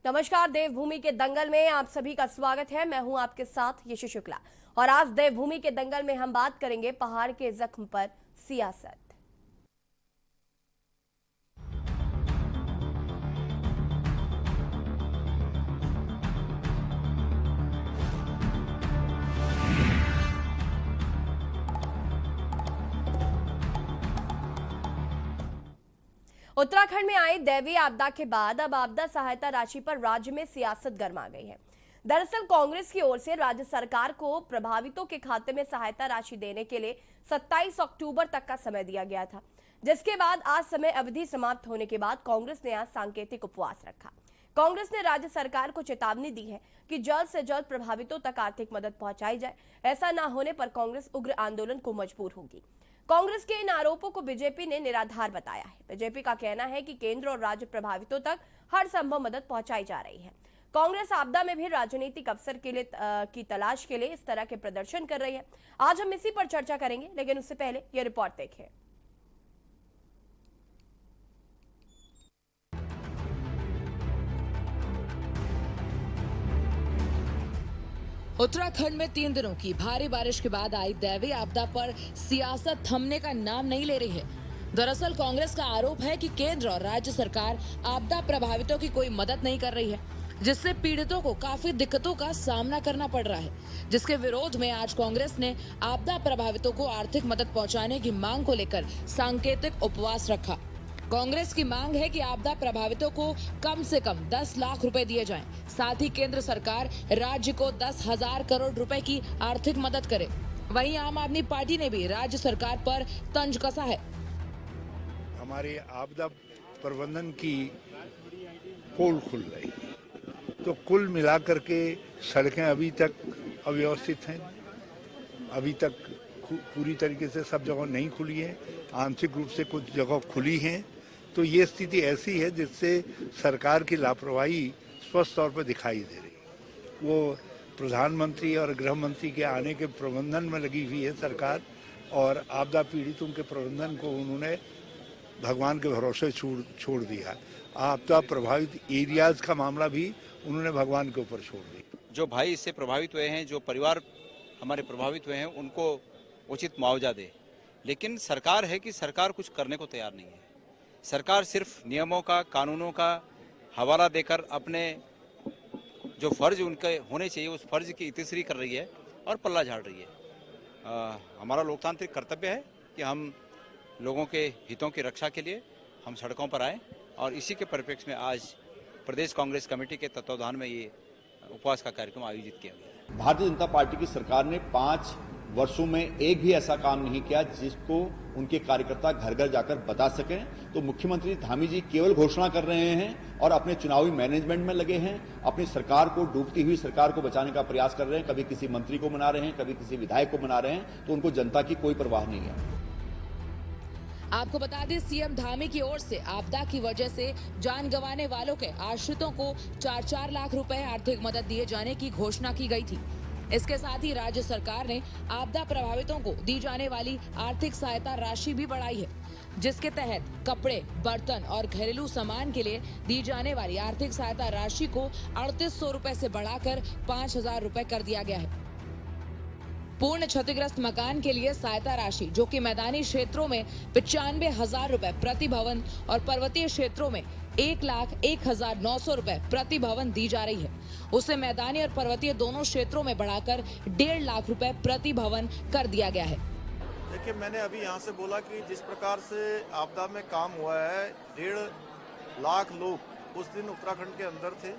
नमस्कार। देवभूमि के दंगल में आप सभी का स्वागत है। मैं हूं आपके साथ यशु शुक्ला और आज देवभूमि के दंगल में हम बात करेंगे पहाड़ के जख्म पर सियासत। उत्तराखंड में आई दैवीय आपदा के बाद अब आपदा सहायता राशि पर राज्य में सियासत गरमा गई है। दरअसल कांग्रेस की ओर से राज्य सरकार को प्रभावितों के खाते में सहायता राशि देने के लिए 27 अक्टूबर तक का समय दिया गया था, जिसके बाद आज समय अवधि समाप्त होने के बाद कांग्रेस ने आज सांकेतिक उपवास रखा। कांग्रेस ने राज्य सरकार को चेतावनी दी है कि जल्द से जल्द प्रभावितों तक आर्थिक मदद पहुंचाई जाए। ऐसा न होने पर कांग्रेस उग्र आंदोलन को मजबूर होगी। कांग्रेस के इन आरोपों को बीजेपी ने निराधार बताया है। बीजेपी का कहना है कि केंद्र और राज्य प्रभावितों तक हर संभव मदद पहुंचाई जा रही है। कांग्रेस आपदा में भी राजनीतिक अवसर के लिए की तलाश के लिए इस तरह के प्रदर्शन कर रही है। आज हम इसी पर चर्चा करेंगे, लेकिन उससे पहले यह रिपोर्ट देखें। उत्तराखंड में 3 दिनों की भारी बारिश के बाद आई दैवीय आपदा पर सियासत थमने का नाम नहीं ले रही है। दरअसल कांग्रेस का आरोप है कि केंद्र और राज्य सरकार आपदा प्रभावितों की कोई मदद नहीं कर रही है, जिससे पीड़ितों को काफी दिक्कतों का सामना करना पड़ रहा है। जिसके विरोध में आज कांग्रेस ने आपदा प्रभावितों को आर्थिक मदद पहुंचाने की मांग को लेकर सांकेतिक उपवास रखा। कांग्रेस की मांग है कि आपदा प्रभावितों को कम से कम 10 लाख रुपए दिए जाएं। साथ ही केंद्र सरकार राज्य को 10,000 करोड़ रुपए की आर्थिक मदद करे। वहीं आम आदमी पार्टी ने भी राज्य सरकार पर तंज कसा है। हमारे आपदा प्रबंधन की पोल खुल रही है, तो कुल मिलाकर के सड़कें अभी तक अव्यवस्थित हैं। अभी तक पूरी तरीके से सब जगह नहीं खुली है, आंशिक रूप से कुछ जगह खुली हैं। तो ये स्थिति ऐसी है जिससे सरकार की लापरवाही स्पष्ट तौर पर दिखाई दे रही। वो प्रधानमंत्री और गृह मंत्री के आने के प्रबंधन में लगी हुई है सरकार, और आपदा पीड़ितों के प्रबंधन को उन्होंने भगवान के भरोसे छोड़ दिया। आपदा प्रभावित एरियाज का मामला भी उन्होंने भगवान के ऊपर छोड़ दिया। जो भाई इससे प्रभावित हुए हैं, जो परिवार हमारे प्रभावित हुए हैं, उनको उचित मुआवजा दे। लेकिन सरकार है कि सरकार कुछ करने को तैयार नहीं है। सरकार सिर्फ नियमों का, कानूनों का हवाला देकर अपने जो फर्ज उनके होने चाहिए उस फर्ज की इतिश्री कर रही है और पल्ला झाड़ रही है। हमारा लोकतांत्रिक कर्तव्य है कि हम लोगों के हितों की रक्षा के लिए हम सड़कों पर आए, और इसी के परिप्रेक्ष्य में आज प्रदेश कांग्रेस कमेटी के तत्वावधान में ये उपवास का कार्यक्रम आयोजित किया गया है। भारतीय जनता पार्टी की सरकार ने 5 वर्षों में एक भी ऐसा काम नहीं किया जिसको उनके कार्यकर्ता घर घर जाकर बता सकें। तो मुख्यमंत्री धामी जी केवल घोषणा कर रहे हैं और अपने चुनावी मैनेजमेंट में लगे हैं। अपनी सरकार को, डूबती हुई सरकार को बचाने का प्रयास कर रहे हैं। कभी किसी मंत्री को मना रहे हैं, कभी किसी विधायक को मना रहे हैं। तो उनको जनता की कोई परवाह नहीं है। आपको बता दें, सीएम धामी की ओर से आपदा की वजह से जान गंवाने वालों के आश्रितों को 4-4 लाख रुपए आर्थिक मदद दिए जाने की घोषणा की गई थी। इसके साथ ही राज्य सरकार ने आपदा प्रभावितों को दी जाने वाली आर्थिक सहायता राशि भी बढ़ाई है, जिसके तहत कपड़े, बर्तन और घरेलू सामान के लिए दी जाने वाली आर्थिक सहायता राशि को 3800 रुपए से बढ़ाकर 5000 रुपए कर दिया गया है। पूर्ण क्षतिग्रस्त मकान के लिए सहायता राशि, जो कि मैदानी क्षेत्रों में 95,000 रुपए प्रति भवन और पर्वतीय क्षेत्रों में 1,01,900 रुपए प्रति भवन दी जा रही है, उसे मैदानी और पर्वतीय दोनों क्षेत्रों में बढ़ाकर 1.5 लाख रुपए प्रति भवन कर दिया गया है। देखिए, मैंने अभी यहाँ से बोला कि जिस प्रकार से आपदा में काम हुआ है, 1.5 लाख लोग उस दिन उत्तराखंड के अंदर थे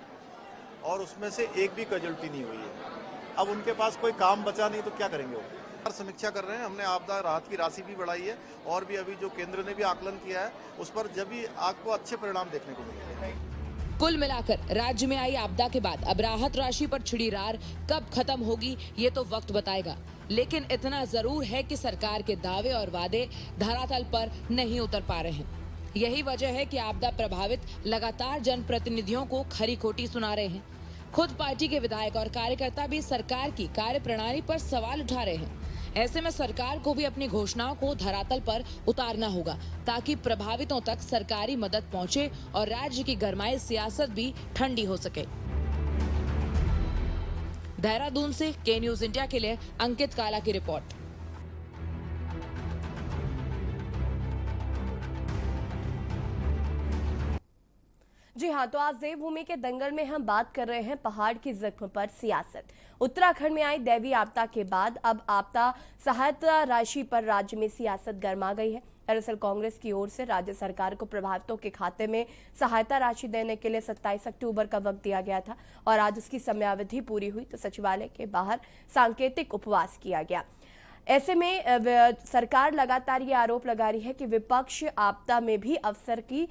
और उसमें से एक भी कैजुअल्टी नहीं हुई है। अब उनके पास कोई काम बचा नहीं तो क्या करेंगे वो? समीक्षा कर रहे हैं। हमने आपदा राहत की राशि भी बढ़ाई है, और भी अभी जो केंद्र ने भी आकलन किया है उस पर जब भी आपको अच्छे परिणाम देखने को मिलेंगे। कुल मिलाकर राज्य में आई आपदा के बाद अब राहत राशि पर छिड़ी रार कब खत्म होगी ये तो वक्त बताएगा। लेकिन इतना जरूर है कि सरकार के दावे और वादे धरातल पर नहीं उतर पा रहे हैं। यही वजह है कि आपदा प्रभावित लगातार जनप्रतिनिधियों को खरी खोटी सुना रहे हैं। खुद पार्टी के विधायक और कार्यकर्ता भी सरकार की कार्यप्रणाली पर सवाल उठा रहे हैं। ऐसे में सरकार को भी अपनी घोषणाओं को धरातल पर उतारना होगा ताकि प्रभावितों तक सरकारी मदद पहुंचे और राज्य की गरमाई सियासत भी ठंडी हो सके। देहरादून से के न्यूज इंडिया के लिए अंकित काला की रिपोर्ट। जी हाँ, तो आज देवभूमि के दंगल में हम बात कर रहे हैं पहाड़ की जख्म पर सियासत। उत्तराखंड में आई दैवीय आपदा के बाद अब आपदा सहायता राशि पर राज्य में सियासत गर्मा गई है। दरअसल कांग्रेस की ओर से राज्य सरकार को प्रभावितों के खाते में सहायता राशि देने के लिए 27 अक्टूबर का वक्त दिया गया था और आज उसकी समयावधि पूरी हुई तो सचिवालय के बाहर सांकेतिक उपवास किया गया। ऐसे में सरकार लगातार ये आरोप लगा रही है कि विपक्ष आपदा में भी अवसर की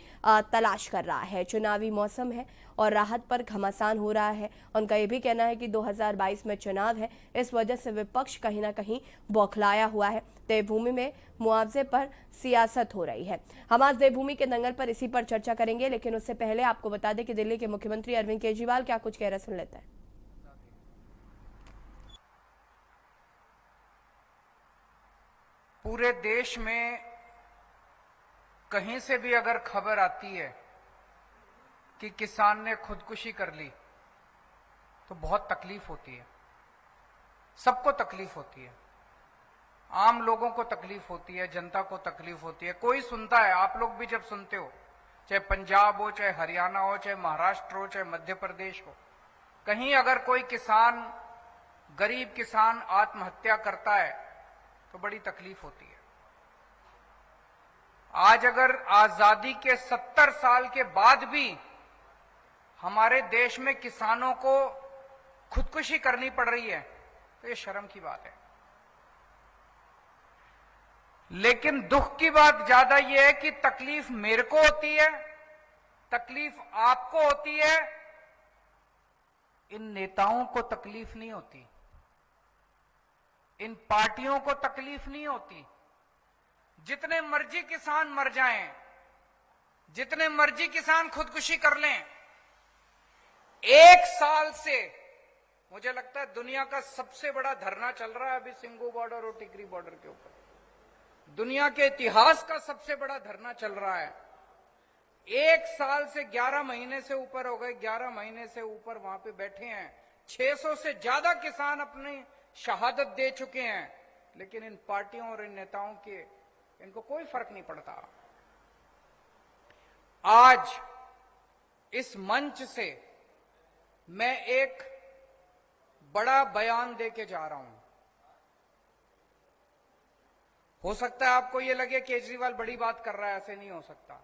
तलाश कर रहा है। चुनावी मौसम है और राहत पर घमासान हो रहा है। उनका ये भी कहना है कि 2022 में चुनाव है, इस वजह से विपक्ष कहीं ना कहीं बौखलाया हुआ है। देवभूमि में मुआवजे पर सियासत हो रही है। हम आज देवभूमि के दंगल पर इसी पर चर्चा करेंगे, लेकिन उससे पहले आपको बता दें कि दिल्ली के मुख्यमंत्री अरविंद केजरीवाल क्या कुछ कह रहे, सुन लेते हैं। पूरे देश में कहीं से भी अगर खबर आती है कि किसान ने खुदकुशी कर ली तो बहुत तकलीफ होती है। सबको तकलीफ होती है, आम लोगों को तकलीफ होती है, जनता को तकलीफ होती है। कोई सुनता है, आप लोग भी जब सुनते हो, चाहे पंजाब हो, चाहे हरियाणा हो, चाहे महाराष्ट्र हो, चाहे मध्य प्रदेश हो, कहीं अगर कोई किसान, गरीब किसान आत्महत्या करता है तो बड़ी तकलीफ होती है। आज अगर आजादी के 70 साल के बाद भी हमारे देश में किसानों को खुदकुशी करनी पड़ रही है तो ये शर्म की बात है। लेकिन दुख की बात ज्यादा यह है कि तकलीफ मेरे को होती है, तकलीफ आपको होती है, इन नेताओं को तकलीफ नहीं होती, इन पार्टियों को तकलीफ नहीं होती। जितने मर्जी किसान मर जाएं, जितने मर्जी किसान खुदकुशी कर लें, एक साल से मुझे लगता है दुनिया का सबसे बड़ा धरना चल रहा है अभी सिंघू बॉर्डर और टिकरी बॉर्डर के ऊपर। दुनिया के इतिहास का सबसे बड़ा धरना चल रहा है। एक साल से 11 महीने से ऊपर हो गए, 11 महीने से ऊपर वहां पे बैठे हैं। 600 से ज्यादा किसान अपनी शहादत दे चुके हैं, लेकिन इन पार्टियों और इन नेताओं के इनको कोई फर्क नहीं पड़ता। आज इस मंच से मैं एक बड़ा बयान देके जा रहा हूं। हो सकता है आपको यह लगे केजरीवाल बड़ी बात कर रहा है, ऐसे नहीं हो सकता।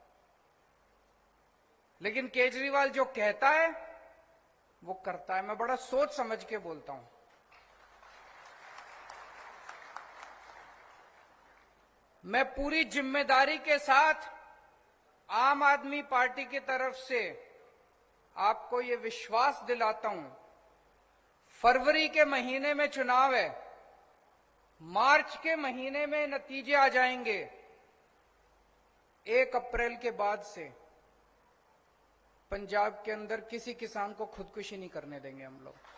लेकिन केजरीवाल जो कहता है वो करता है। मैं बड़ा सोच समझ के बोलता हूं। मैं पूरी जिम्मेदारी के साथ आम आदमी पार्टी की तरफ से आपको ये विश्वास दिलाता हूं, फरवरी के महीने में चुनाव है, मार्च के महीने में नतीजे आ जाएंगे। 1 अप्रैल के बाद से पंजाब के अंदर किसी किसान को खुदकुशी नहीं करने देंगे हम लोग।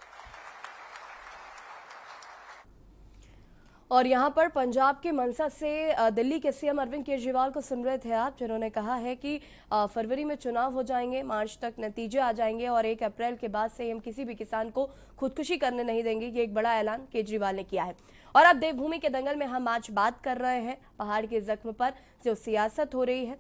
और यहाँ पर पंजाब के मनसा से दिल्ली के सीएम अरविंद केजरीवाल को सुन रहे थे आप, जिन्होंने कहा है कि फरवरी में चुनाव हो जाएंगे, मार्च तक नतीजे आ जाएंगे और 1 अप्रैल के बाद से हम किसी भी किसान को खुदकुशी करने नहीं देंगे। ये एक बड़ा ऐलान केजरीवाल ने किया है। और अब देवभूमि के दंगल में हम आज बात कर रहे हैं पहाड़ के जख्म पर जो सियासत हो रही है।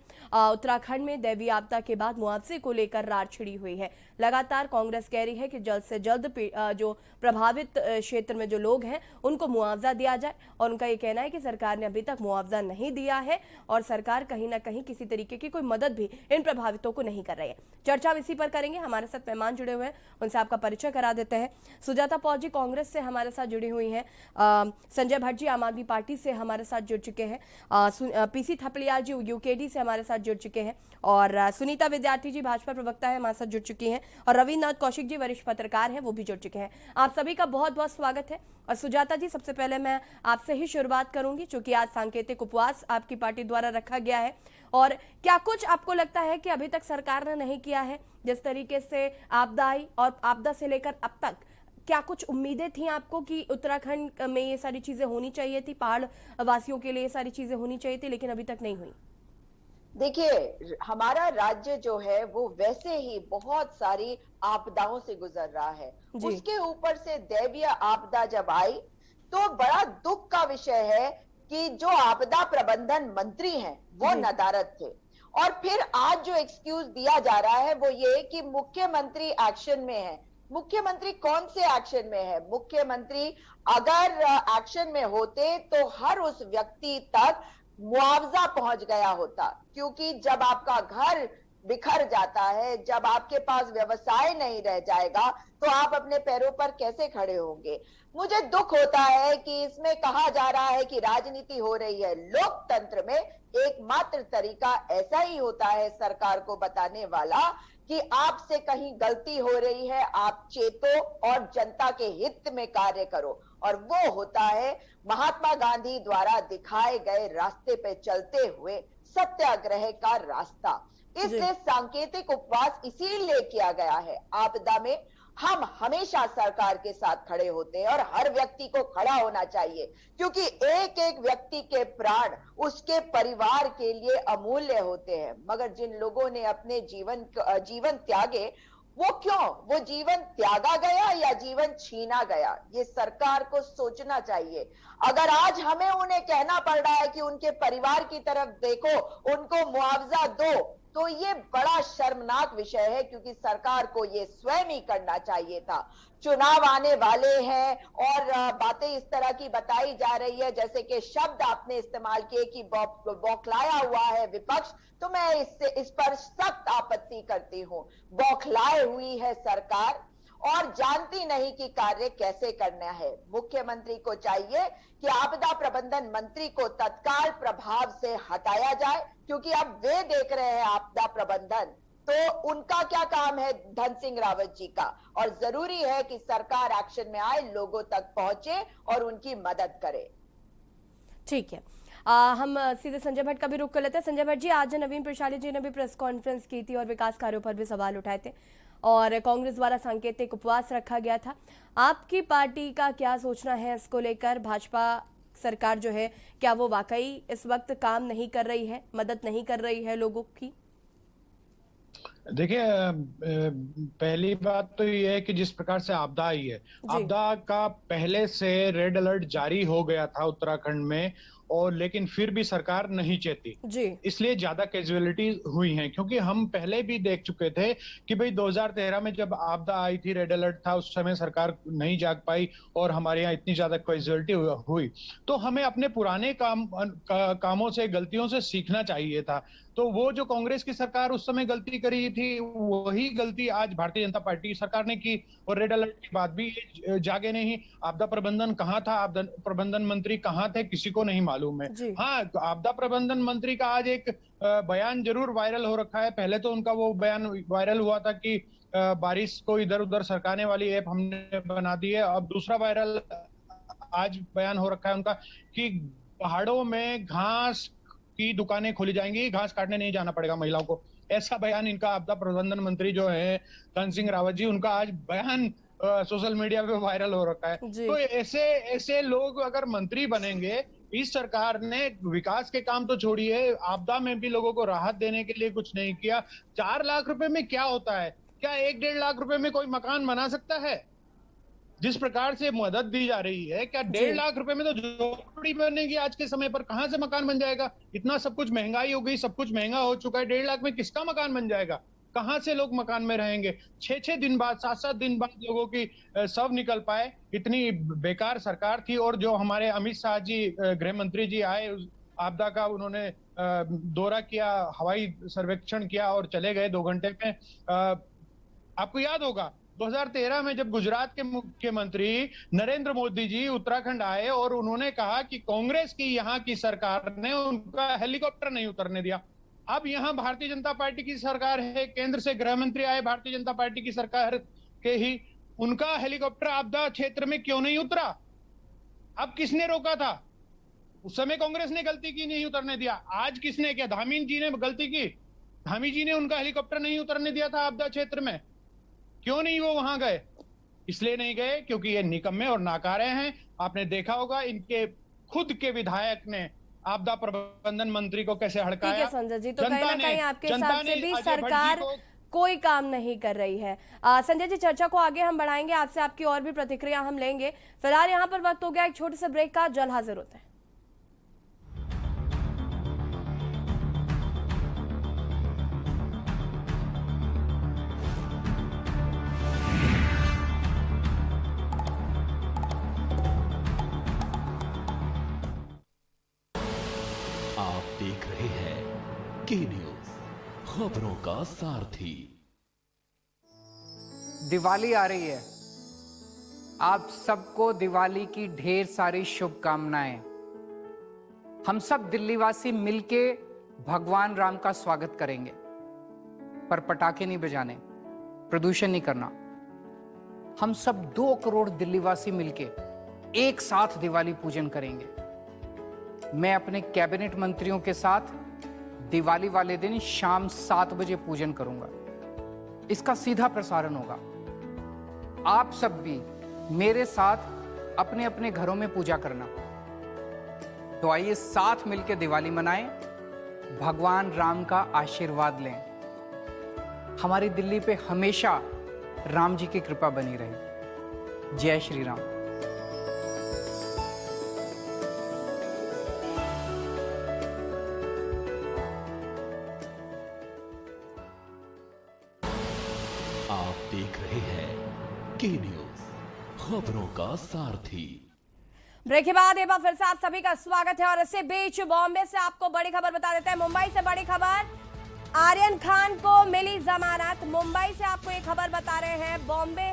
उत्तराखंड में दैवीय आपदा के बाद मुआवजे को लेकर रार छिड़ी हुई है। लगातार कांग्रेस कह रही है कि जल्द से जल्द जो प्रभावित क्षेत्र में जो लोग हैं उनको मुआवजा दिया जाए और उनका ये कहना है कि सरकार ने अभी तक मुआवजा नहीं दिया है और सरकार कहीं ना कहीं किसी तरीके की कोई मदद भी इन प्रभावितों को नहीं कर रही है। चर्चा हम इसी पर करेंगे। हमारे साथ मेहमान जुड़े हुए हैं, उनसे आपका परिचय करा देते हैं। सुजाता पॉल जी कांग्रेस से हमारे साथ जुड़ी हुई हैं, संजय भट्ट जी आम आदमी पार्टी से हमारे साथ जुड़ चुके हैं, पीसी थपलियाल जी यूकेडी से हमारे साथ जुड़ चुके हैं और सुनीता विद्यार्थी जी भाजपा प्रवक्ता है हमारे साथ जुड़ चुकी हैं और रविन्द्रनाथ कौशिक जी वरिष्ठ पत्रकार हैं, वो भी जुड़ चुके हैं। आप सभी का बहुत बहुत स्वागत है। और सुजाता जी, सबसे पहले मैं आपसे ही शुरुआत करूंगी, चूंकि आज सांकेतिक उपवास आपकी पार्टी द्वारा रखा गया है और क्या कुछ आपको लगता है कि अभी तक सरकार ने नहीं किया है? जिस तरीके से आपदा आई और आपदा से लेकर अब तक क्या कुछ उम्मीदें थी आपको कि उत्तराखंड में ये सारी चीजें होनी चाहिए थी, पहाड़ वासियों के लिए ये सारी चीजें होनी चाहिए थी, लेकिन अभी तक नहीं हुई? देखिए, हमारा राज्य जो है वो वैसे ही बहुत सारी आपदाओं से गुजर रहा है। जी। उसके ऊपर से दैवीय आपदा जब आई तो बड़ा दुख का विषय है कि जो आपदा प्रबंधन मंत्री हैं वो जी। नदारद थे। और फिर आज जो एक्सक्यूज दिया जा रहा है वो ये कि मुख्यमंत्री एक्शन में है। मुख्यमंत्री कौन से एक्शन में है? मुख्यमंत्री अगर एक्शन में होते तो हर उस व्यक्ति तक मुआवजा पहुंच गया होता, क्योंकि जब आपका घर बिखर जाता है, जब आपके पास व्यवसाय नहीं रह जाएगा तो आप अपने पैरों पर कैसे खड़े होंगे? मुझे दुख होता है कि इसमें कहा जा रहा है कि राजनीति हो रही है। लोकतंत्र में एकमात्र तरीका ऐसा ही होता है सरकार को बताने वाला कि आपसे कहीं गलती हो रही है, आप चेतो और जनता के हित में कार्य करो। और वो होता है महात्मा गांधी द्वारा दिखाए गए रास्ते पे चलते हुए सत्याग्रह का रास्ता। इसलिए सांकेतिक उपवास इसीलिए किया गया है। आपदा में हम हमेशा सरकार के साथ खड़े होते हैं और हर व्यक्ति को खड़ा होना चाहिए, क्योंकि एक एक व्यक्ति के प्राण उसके परिवार के लिए अमूल्य होते हैं। मगर जिन लोगों ने अपने जीवन त्यागे, वो क्यों? वो जीवन त्यागा गया या जीवन छीना गया? ये सरकार को सोचना चाहिए। अगर आज हमें उन्हें कहना पड़ रहा है कि उनके परिवार की तरफ देखो, उनको मुआवजा दो, तो ये बड़ा शर्मनाक विषय है, क्योंकि सरकार को ये स्वयं ही करना चाहिए था। चुनाव आने वाले हैं और बातें इस तरह की बताई जा रही है, जैसे कि शब्द आपने इस्तेमाल किए कि बौखलाया हुआ है विपक्ष, तो मैं इस पर सख्त आपत्ति करती हूं। बौखलाए हुई है सरकार और जानती नहीं कि कार्य कैसे करना है। मुख्यमंत्री को चाहिए कि आपदा प्रबंधन मंत्री को तत्काल प्रभाव से हटाया जाए, क्योंकि अब वे देख रहे हैं आपदा प्रबंधन, तो उनका क्या काम है धन सिंह रावत जी का। और जरूरी है कि सरकार एक्शन में आए, लोगों तक पहुंचे और उनकी मदद करे। ठीक है, हम सीधे संजय भट्ट का भी रुख कर लेते हैं। संजय भट्ट जी, आज नवीन प्रशाली जी ने भी प्रेस कॉन्फ्रेंस की थी और विकास कार्यों पर भी सवाल उठाए थे और कांग्रेस द्वारा सांकेतिक उपवास रखा गया था। आपकी पार्टी का क्या सोचना है इसको लेकर? भाजपा सरकार जो है, क्या वो वाकई इस वक्त काम नहीं कर रही है, मदद नहीं कर रही है लोगों की? देखिए, पहली बात तो ये है कि जिस प्रकार से आपदा आई है, आपदा का पहले से रेड अलर्ट जारी हो गया था उत्तराखंड में, और लेकिन फिर भी सरकार नहीं चेती जी। इसलिए ज्यादा कैजुअलिटीज हुई हैं। क्योंकि हम पहले भी देख चुके थे कि भाई 2013 में जब आपदा आई थी, रेड अलर्ट था, उस समय सरकार नहीं जाग पाई और हमारे यहाँ इतनी ज्यादा कैजुअलिटी हुई। तो हमें अपने पुराने कामों से, गलतियों से सीखना चाहिए था। तो वो जो कांग्रेस की सरकार उस समय गलती करी थी, वही गलती आज भारतीय जनता पार्टी की सरकार ने की। और रेड अलर्ट के बाद भी जागे नहीं। आपदा प्रबंधन कहाँ था, आपदा प्रबंधन मंत्री कहाँ थे, किसी को नहीं मालूम है। हाँ, आपदा प्रबंधन मंत्री का आज एक बयान जरूर वायरल हो रखा है। पहले तो उनका वो बयान वायरल हुआ था कि बारिश को इधर उधर सरकाने वाली ऐप हमने बना दी है। अब दूसरा वायरल आज बयान हो रखा है उनका कि पहाड़ों में घास की दुकानें खोली जाएंगी, घास काटने नहीं जाना पड़ेगा महिलाओं को। ऐसा बयान इनका आपदा प्रबंधन मंत्री जो है धन सिंह रावत जी, उनका आज बयान सोशल मीडिया पे वायरल हो रखा है। तो ऐसे लोग अगर मंत्री बनेंगे, इस सरकार ने विकास के काम तो छोड़िए, आपदा में भी लोगों को राहत देने के लिए कुछ नहीं किया। 4 लाख रुपए में क्या होता है? क्या 1-1.5 लाख रुपए में कोई मकान बना सकता है? जिस प्रकार से मदद दी जा रही है, क्या 1.5 लाख रुपए में तो झोपड़ी बनेगी आज के समय पर? कहां से मकान बन जाएगा? इतना सब कुछ महंगाई हो गई, सब कुछ महंगा हो चुका है। 1.5 लाख में किसका मकान बन जाएगा? कहां से लोग मकान में रहेंगे? 6-6 दिन बाद, 7-7 दिन बाद लोगों की शव निकल पाए, इतनी बेकार सरकार थी। और जो हमारे अमित शाह जी, गृह मंत्री जी आए, उस आपदा का उन्होंने दौरा किया, हवाई सर्वेक्षण किया और चले गए 2 घंटे में। आपको याद होगा 2013 में जब गुजरात के मुख्यमंत्री नरेंद्र मोदी जी उत्तराखंड आए और उन्होंने कहा कि कांग्रेस की यहाँ की सरकार ने उनका हेलीकॉप्टर नहीं उतरने दिया। अब यहाँ भारतीय जनता पार्टी की सरकार है, केंद्र से गृह मंत्री आए भारतीय जनता पार्टी की सरकार के ही, उनका हेलीकॉप्टर आपदा क्षेत्र में क्यों नहीं उतरा? अब किसने रोका था? उस समय कांग्रेस ने गलती की, नहीं उतरने दिया। आज किसने किया? धामी जी ने गलती की। धामी जी ने उनका हेलीकॉप्टर नहीं उतरने दिया था आपदा क्षेत्र में। क्यों नहीं वो वहां गए? इसलिए नहीं गए क्योंकि ये निकम्मे और नाकारे हैं। आपने देखा होगा इनके खुद के विधायक ने आपदा प्रबंधन मंत्री को कैसे ठीक हड़काया। है संजय जी, तो कहीं ना कहीं आपके हिसाब से भी अजय भट्ट सरकार जी को कोई काम नहीं कर रही है। संजय जी, चर्चा को आगे हम बढ़ाएंगे, आपसे आपकी और भी प्रतिक्रिया हम लेंगे। फिलहाल यहाँ पर वक्त हो गया एक छोटे से ब्रेक का, जल्द हाजिर होते हैं। आप देख रहे हैं के न्यूज, खबरों का सारथी। दिवाली आ रही है, आप सबको दिवाली की ढेर सारी शुभकामनाएं। हम सब दिल्लीवासी मिलके भगवान राम का स्वागत करेंगे, पर पटाखे नहीं बजाने, प्रदूषण नहीं करना। हम सब 2 करोड़ दिल्लीवासी मिलके एक साथ दिवाली पूजन करेंगे। मैं अपने कैबिनेट मंत्रियों के साथ दिवाली वाले दिन शाम 7 बजे पूजन करूंगा। इसका सीधा प्रसारण होगा। आप सब भी मेरे साथ अपने अपने घरों में पूजा करना। तो आइए साथ मिलकर दिवाली मनाएं, भगवान राम का आशीर्वाद लें। हमारी दिल्ली पे हमेशा राम जी की कृपा बनी रहे। जय श्री राम। आप देख रहे हैं के न्यूज, खबरों का सारथी। ब्रेक के बाद एक बार फिर से आप सभी का स्वागत है और इसी बीच बॉम्बे से आपको बड़ी खबर बता देते हैं। मुंबई से बड़ी खबर, आर्यन खान को मिली जमानत। मुंबई से आपको ये खबर बता रहे हैं। बॉम्बे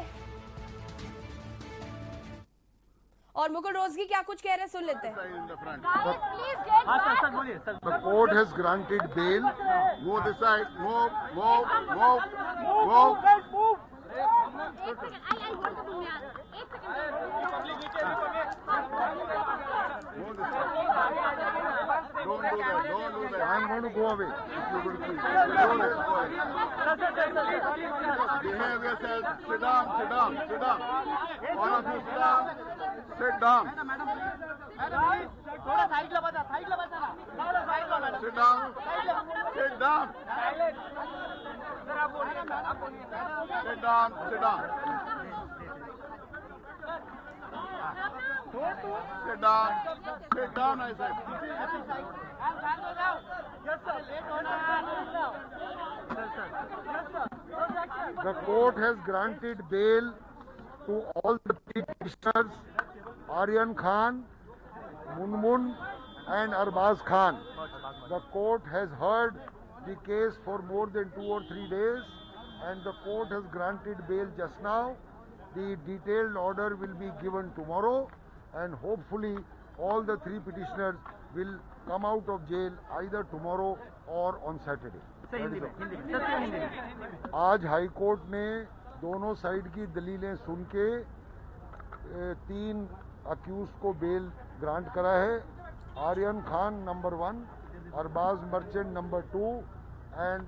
और मुकुल रोहतगी क्या कुछ कह रहे हैं, सुन लेते हैं। The court has granted bail. Move this side. Move. Don't do that. I'm going to go away. If you will please. Behave yourself. Sit down. All of you sit down. Sit down. Sit down. Sit down. Sit down, I said. The court has granted bail to all the petitioners, Aryan Khan, Munmun and Arbaz Khan. The court has heard the case for more than 2 or 3 days and the court has granted bail just now. The detailed order will be given tomorrow and hopefully all the 3 petitioners will come out of jail either tomorrow or on Saturday. आज high court ने दोनों side की दलीलें सुन के 3 accused को bell grant करा है। Aryan Khan number 1, Arbaaz Merchant number 2 and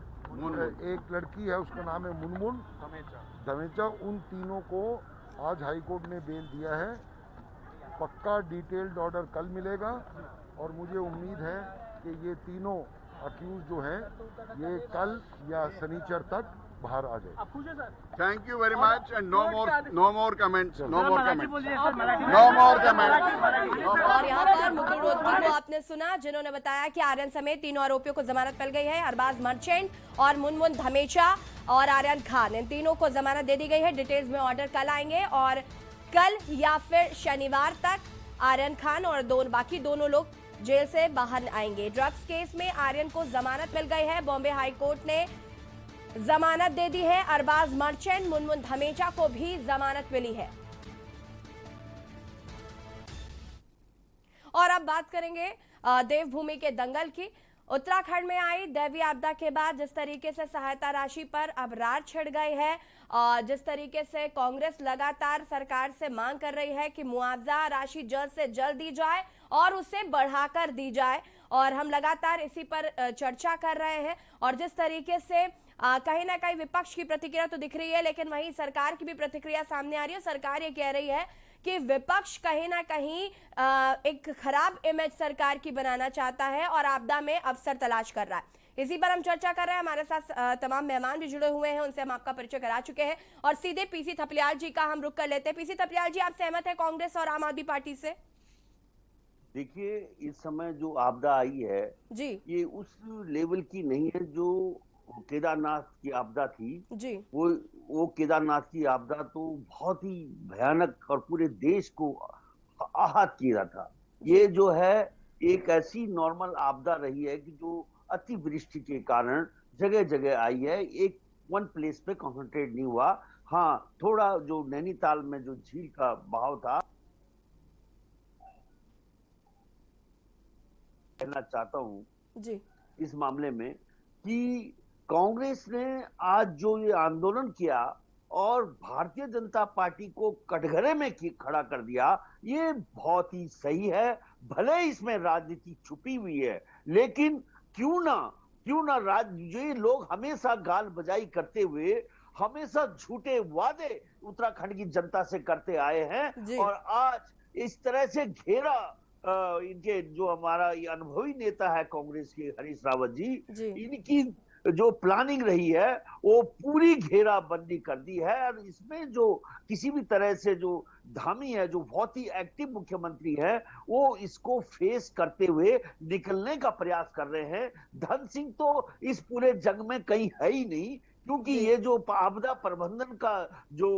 एक लड़की है उसका नाम है मुनमुन धमेचा। उन तीनों को आज हाई कोर्ट ने बेल दिया है। पक्का डिटेल्ड ऑर्डर कल मिलेगा और मुझे उम्मीद है कि ये तीनों अक्यूज जो हैं ये कल या शनिचर तक बाहर आ जाए। Thank you very much and no more comments. और यहाँ पर मुकुल रोहतगी को आपने सुना, जिन्होंने बताया कि आर्यन समेत तीनों आरोपियों को जमानत मिल गई है। अरबाज मर्चेंट और मुनमुन धमेचा और आर्यन खान, इन तीनों को जमानत दे दी गई है। डिटेल्स में ऑर्डर कल आएंगे और कल या फिर शनिवार तक आर्यन खान और बाकी दोनों लोग जेल से बाहर आएंगे। ड्रग्स केस में आर्यन को जमानत मिल गई है। बॉम्बे हाई कोर्ट ने जमानत दे दी है। अरबाज मर्चेंट, मुनमुन धमेचा को भी जमानत मिली है। और अब बात करेंगे देवभूमि के दंगल की। उत्तराखंड में आई दैवीय आपदा के बाद जिस तरीके से सहायता राशि पर अब रार छिड़ गई है, जिस तरीके से कांग्रेस लगातार सरकार से मांग कर रही है कि मुआवजा राशि जल्द से जल्द दी जाए और उसे बढ़ाकर दी जाए, और हम लगातार इसी पर चर्चा कर रहे हैं। और जिस तरीके से कहीं ना कहीं विपक्ष की प्रतिक्रिया तो दिख रही है, लेकिन वहीं सरकार की भी प्रतिक्रिया सामने आ रही है। सरकार ये कह रही है कि विपक्ष कहीं ना कहीं एक खराब इमेज सरकार की बनाना चाहता है और आपदा में अवसर तलाश कर रहा है। इसी पर हम चर्चा कर रहे हैं। हमारे साथ तमाम मेहमान भी जुड़े हुए हैं, उनसे हम आपका परिचय करा चुके हैं और सीधे पीसी थपलियाल जी का हम रुख कर लेते हैं। पीसी थपलियाल जी, आप सहमत है कांग्रेस और आम आदमी पार्टी से? देखिए, इस समय जो आपदा आई है जी ये उस लेवल की नहीं है जो केदारनाथ की आपदा थी। जी वो केदारनाथ की आपदा तो बहुत ही भयानक और पूरे देश को आहत किया था। ये जो है एक ऐसी नॉर्मल आपदा रही है कि जो अतिवृष्टि के कारण जगह जगह आई है, एक वन प्लेस पे कॉन्सेंट्रेट नहीं हुआ। हाँ, थोड़ा जो नैनीताल में जो झील का बहाव था, कहना चाहता हूँ जी इस मामले में कि कांग्रेस ने आज जो ये आंदोलन किया और भारतीय जनता पार्टी को कटघरे में खड़ा कर दिया, ये बहुत ही सही है। भले इसमें राजनीति छुपी हुई है, लेकिन क्यों ना ये लोग हमेशा गाल बजाई करते हुए हमेशा झूठे वादे उत्तराखंड की जनता से करते आए हैं और आज इस तरह से घेरा इनके जो हमारा ये अनुभवी नेता है कांग्रेस के हरीश रावत जी, इनकी जो प्लानिंग रही है वो पूरी घेराबंदी कर दी है। और इसमें जो किसी भी तरह से जो धामी है, जो बहुत ही एक्टिव मुख्यमंत्री है, वो इसको फेस करते हुए निकलने का प्रयास कर रहे हैं। धन सिंह तो इस पूरे जंग में कहीं है ही नहीं, क्योंकि ये जो आपदा प्रबंधन का जो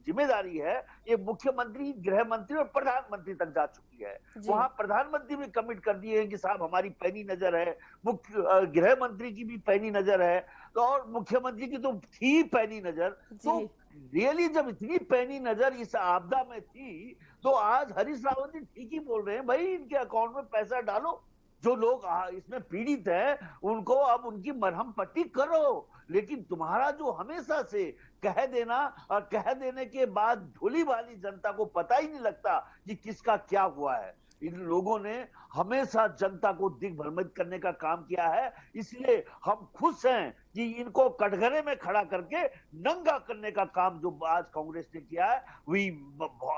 जिम्मेदारी है ये मुख्यमंत्री, गृह मंत्री और प्रधानमंत्री तक जा चुकी है। वहां प्रधानमंत्री भी कमिट कर दिए हैं कि साहब हमारी पैनी नजर है, गृह मंत्री की भी पैनी नजर है, तो और मुख्यमंत्री की तो थी पैनी नजर। तो रियली जब इतनी पैनी नजर इस आपदा में थी, तो आज हरीश रावत जी ठीक ही बोल रहे हैं, भाई इनके अकाउंट में पैसा डालो, जो लोग इसमें पीड़ित हैं उनको अब उनकी मरहम पट्टी करो। लेकिन तुम्हारा जो हमेशा से कह देना और कह देने के बाद धुली वाली जनता को पता ही नहीं लगता कि किसका क्या हुआ है। इन लोगों ने हमेशा जनता को दिग्भ्रमित करने का काम किया है, इसलिए हम खुश हैं कि इनको कटघरे में खड़ा करके नंगा करने का काम जो आज कांग्रेस ने किया है, वही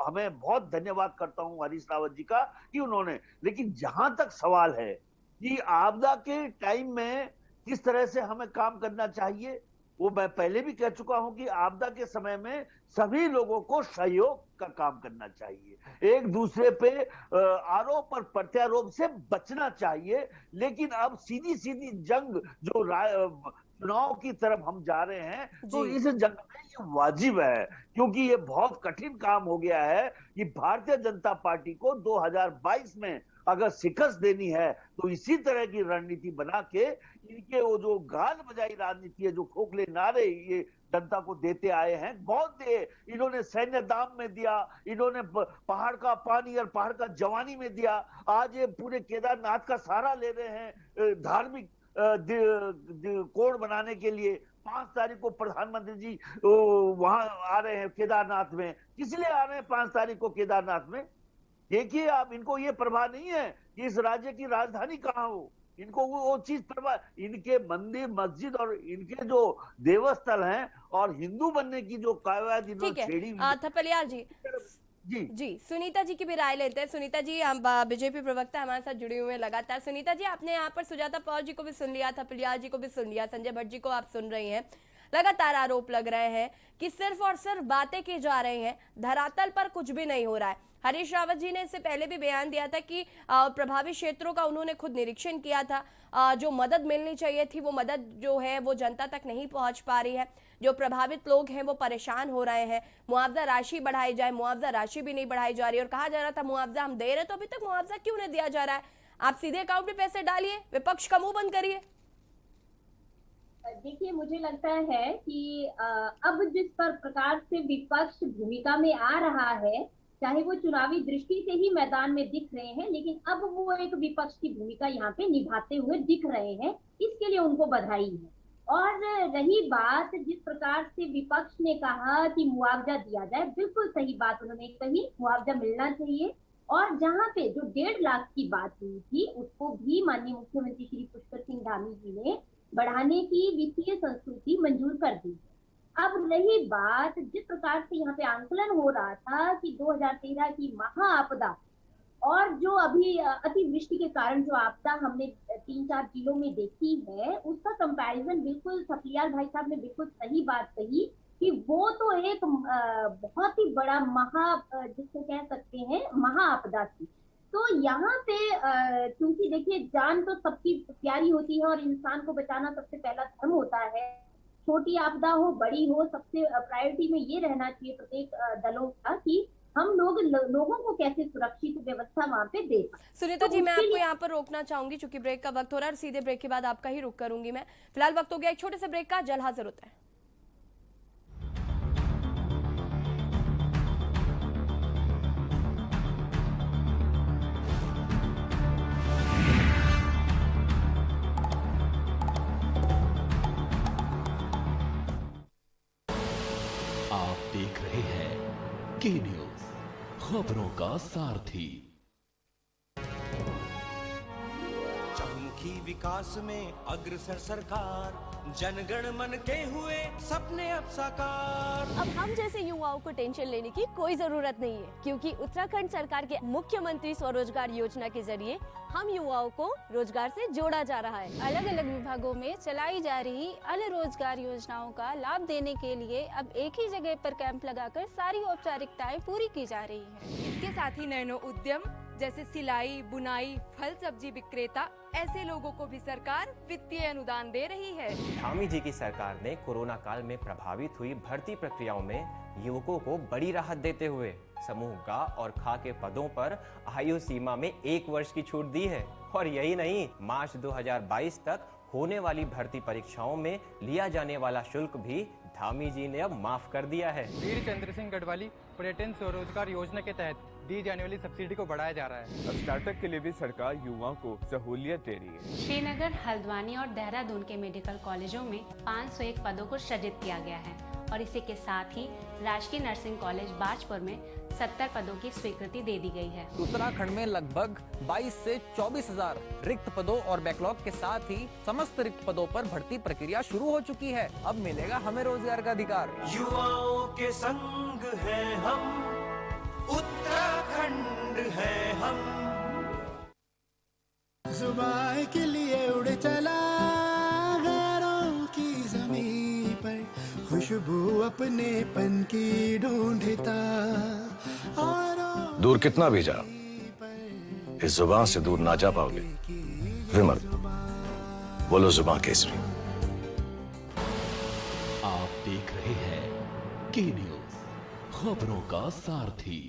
हमें बहुत धन्यवाद करता हूं हरीश रावत जी का कि उन्होंने। लेकिन जहां तक सवाल है कि आपदा के टाइम में किस तरह से हमें काम करना चाहिए, वो मैं पहले भी कह चुका हूं कि आपदा के समय में सभी लोगों को सहयोग का काम करना चाहिए, एक दूसरे पे आरोप और प्रत्यारोप से बचना चाहिए। लेकिन अब सीधी सीधी जंग जो चुनाव की तरफ हम जा रहे हैं, तो इस जंग में ये वाजिब है, क्योंकि ये बहुत कठिन काम हो गया है कि भारतीय जनता पार्टी को 2022 में अगर शिकस्त देनी है तो इसी तरह की रणनीति बना के इनके वो जो गाल बजाई राजनीति है, जो खोखले नारे ये जनता को देते आए हैं, बहुत दे। इन्होंने सैन्य दाम में दिया, इन्होंने पहाड़ का पानी और पहाड़ का जवानी में दिया, आज ये पूरे केदारनाथ का सहारा ले रहे हैं धार्मिक कोड बनाने के लिए। 5 तारीख को प्रधानमंत्री जी वहां आ रहे हैं केदारनाथ में, किस लिए आ रहे हैं 5 तारीख को केदारनाथ में? देखिए आप, इनको ये परवाह नहीं है कि इस राज्य की राजधानी कहाँ हो, इनको वो चीज परवाह, इनके मंदिर मस्जिद और इनके जो देवस्थल हैं और हिंदू बनने की जो कायवाद इन्होंने छेड़ी हुई। थपलियाल जी सुनीता जी की भी राय लेते हैं। सुनीता जी, हम बीजेपी प्रवक्ता हमारे साथ जुड़े हुए हैं लगातार। सुनीता जी, आपने यहाँ पर सुजाता पवार जी को भी सुन लिया, थपलियाल जी को भी सुन लिया, संजय भट्ट जी को आप सुन रही हैं। लगातार आरोप लग रहे हैं कि सिर्फ और सिर्फ बातें की जा रही हैं, धरातल पर कुछ भी नहीं हो रहा है। हरीश रावत जी ने इससे पहले भी बयान दिया था कि प्रभावित क्षेत्रों का उन्होंने खुद निरीक्षण किया था, जो मदद मिलनी चाहिए थी वो मदद जो है वो जनता तक नहीं पहुंच पा रही है, जो प्रभावित लोग हैं वो परेशान हो रहे हैं, मुआवजा राशि बढ़ाई जाए, मुआवजा राशि भी नहीं बढ़ाई जा रही। और कहा जा रहा था मुआवजा हम दे रहे, तो अभी तक मुआवजा क्यों नहीं दिया जा रहा है? आप सीधे अकाउंट में पैसे डालिए, विपक्ष का मुंह बंद करिए। देखिए, मुझे लगता है कि अब जिस प्रकार से विपक्ष भूमिका में आ रहा है, चाहे वो चुनावी दृष्टि से ही मैदान में दिख रहे हैं, लेकिन अब वो एक विपक्ष की भूमिका यहाँ पे निभाते हुए दिख रहे हैं, इसके लिए उनको बधाई है। और रही बात जिस प्रकार से विपक्ष ने कहा कि मुआवजा दिया जाए, बिल्कुल सही बात उन्होंने कही, मुआवजा मिलना चाहिए। और जहां पे जो 1.5 लाख की बात हुई थी उसको भी माननीय मुख्यमंत्री श्री पुष्कर सिंह धामी जी ने बढ़ाने की वित्तीय संस्तुति मंजूर कर दी। अब रही बात जिस प्रकार से यहाँ पे आंकलन हो रहा था कि 2013 की महाआपदा और जो अभी अतिवृष्टि के कारण जो आपदा हमने 3-4 जिलों में देखी है, उसका कंपैरिजन बिल्कुल थपलियाल भाई साहब ने बिल्कुल सही बात कही कि वो तो एक बहुत ही बड़ा जिसको कह सकते हैं महाआपदा थी। तो यहाँ पे क्योंकि देखिए जान तो सबकी प्यारी होती है और इंसान को बचाना सबसे पहला धर्म होता है। छोटी आपदा हो बड़ी हो, सबसे प्रायोरिटी में ये रहना चाहिए प्रत्येक दलों का कि हम लोगों को कैसे सुरक्षित व्यवस्था वहाँ पे दे। सुनीता जी, मैं आपको यहाँ पर रोकना चाहूंगी क्योंकि ब्रेक का वक्त हो रहा है और सीधे ब्रेक के बाद आपका ही रुख करूंगी मैं। फिलहाल वक्त हो गया एक छोटे से ब्रेक का, जल्द हाजिर होता है। आप देख रहे हैं के न्यूज, खबरों का सारथी। चहुमुखी विकास में अग्रसर सरकार, जनगण मन के हुए सपने अब साकार। अब हम जैसे युवाओं को टेंशन लेने की कोई जरूरत नहीं है, क्योंकि उत्तराखंड सरकार के मुख्यमंत्री स्वरोजगार योजना के जरिए हम युवाओं को रोजगार से जोड़ा जा रहा है। अलग अलग विभागों में चलाई जा रही अन्य रोजगार योजनाओं का लाभ देने के लिए अब एक ही जगह पर कैंप लगाकर सारी औपचारिकताएं पूरी की जा रही हैं। इसके साथ ही नैनो उद्यम जैसे सिलाई, बुनाई, फल सब्जी विक्रेता, ऐसे लोगों को भी सरकार वित्तीय अनुदान दे रही है। धामी जी की सरकार ने कोरोना काल में प्रभावित हुई भर्ती प्रक्रियाओं में युवकों को बड़ी राहत देते हुए समूह ग और ख के पदों पर आयु सीमा में 1 वर्ष की छूट दी है। और यही नहीं, मार्च 2022 तक होने वाली भर्ती परीक्षाओं में लिया जाने वाला शुल्क भी धामी जी ने अब माफ कर दिया है। वीर चंद्र सिंह गढ़वाली पर्यटन स्वरोजगार योजना के तहत दी जाने वाली सब्सिडी को बढ़ाया जा रहा है। अब स्टार्टअप के लिए भी सरकार युवाओं को सहूलियत दे रही है। श्रीनगर, हल्द्वानी और देहरादून के मेडिकल कॉलेजों में 501 पदों को सृजित किया गया है और इसी के साथ ही राजकीय नर्सिंग कॉलेज बाजपुर में 70 पदों की स्वीकृति दे दी गई है। उत्तराखंड में लगभग 22 से 24,000 रिक्त पदों और बैकलॉग के साथ ही समस्त रिक्त पदों पर भर्ती प्रक्रिया शुरू हो चुकी है। अब मिलेगा हमें रोजगार का अधिकार। युवाओं के संग है हम, उत्तराखंड है हम। जुबान के लिए उड़ चला गैरों की जमीन पर, खुशबू अपने पन की ढूंढता। दूर कितना भी जा, इस जुबान से दूर ना जा पाओगे। विमल, बोलो जुबान केसरी। आप देख रहे हैं के न्यूज, खबरों का सारथी।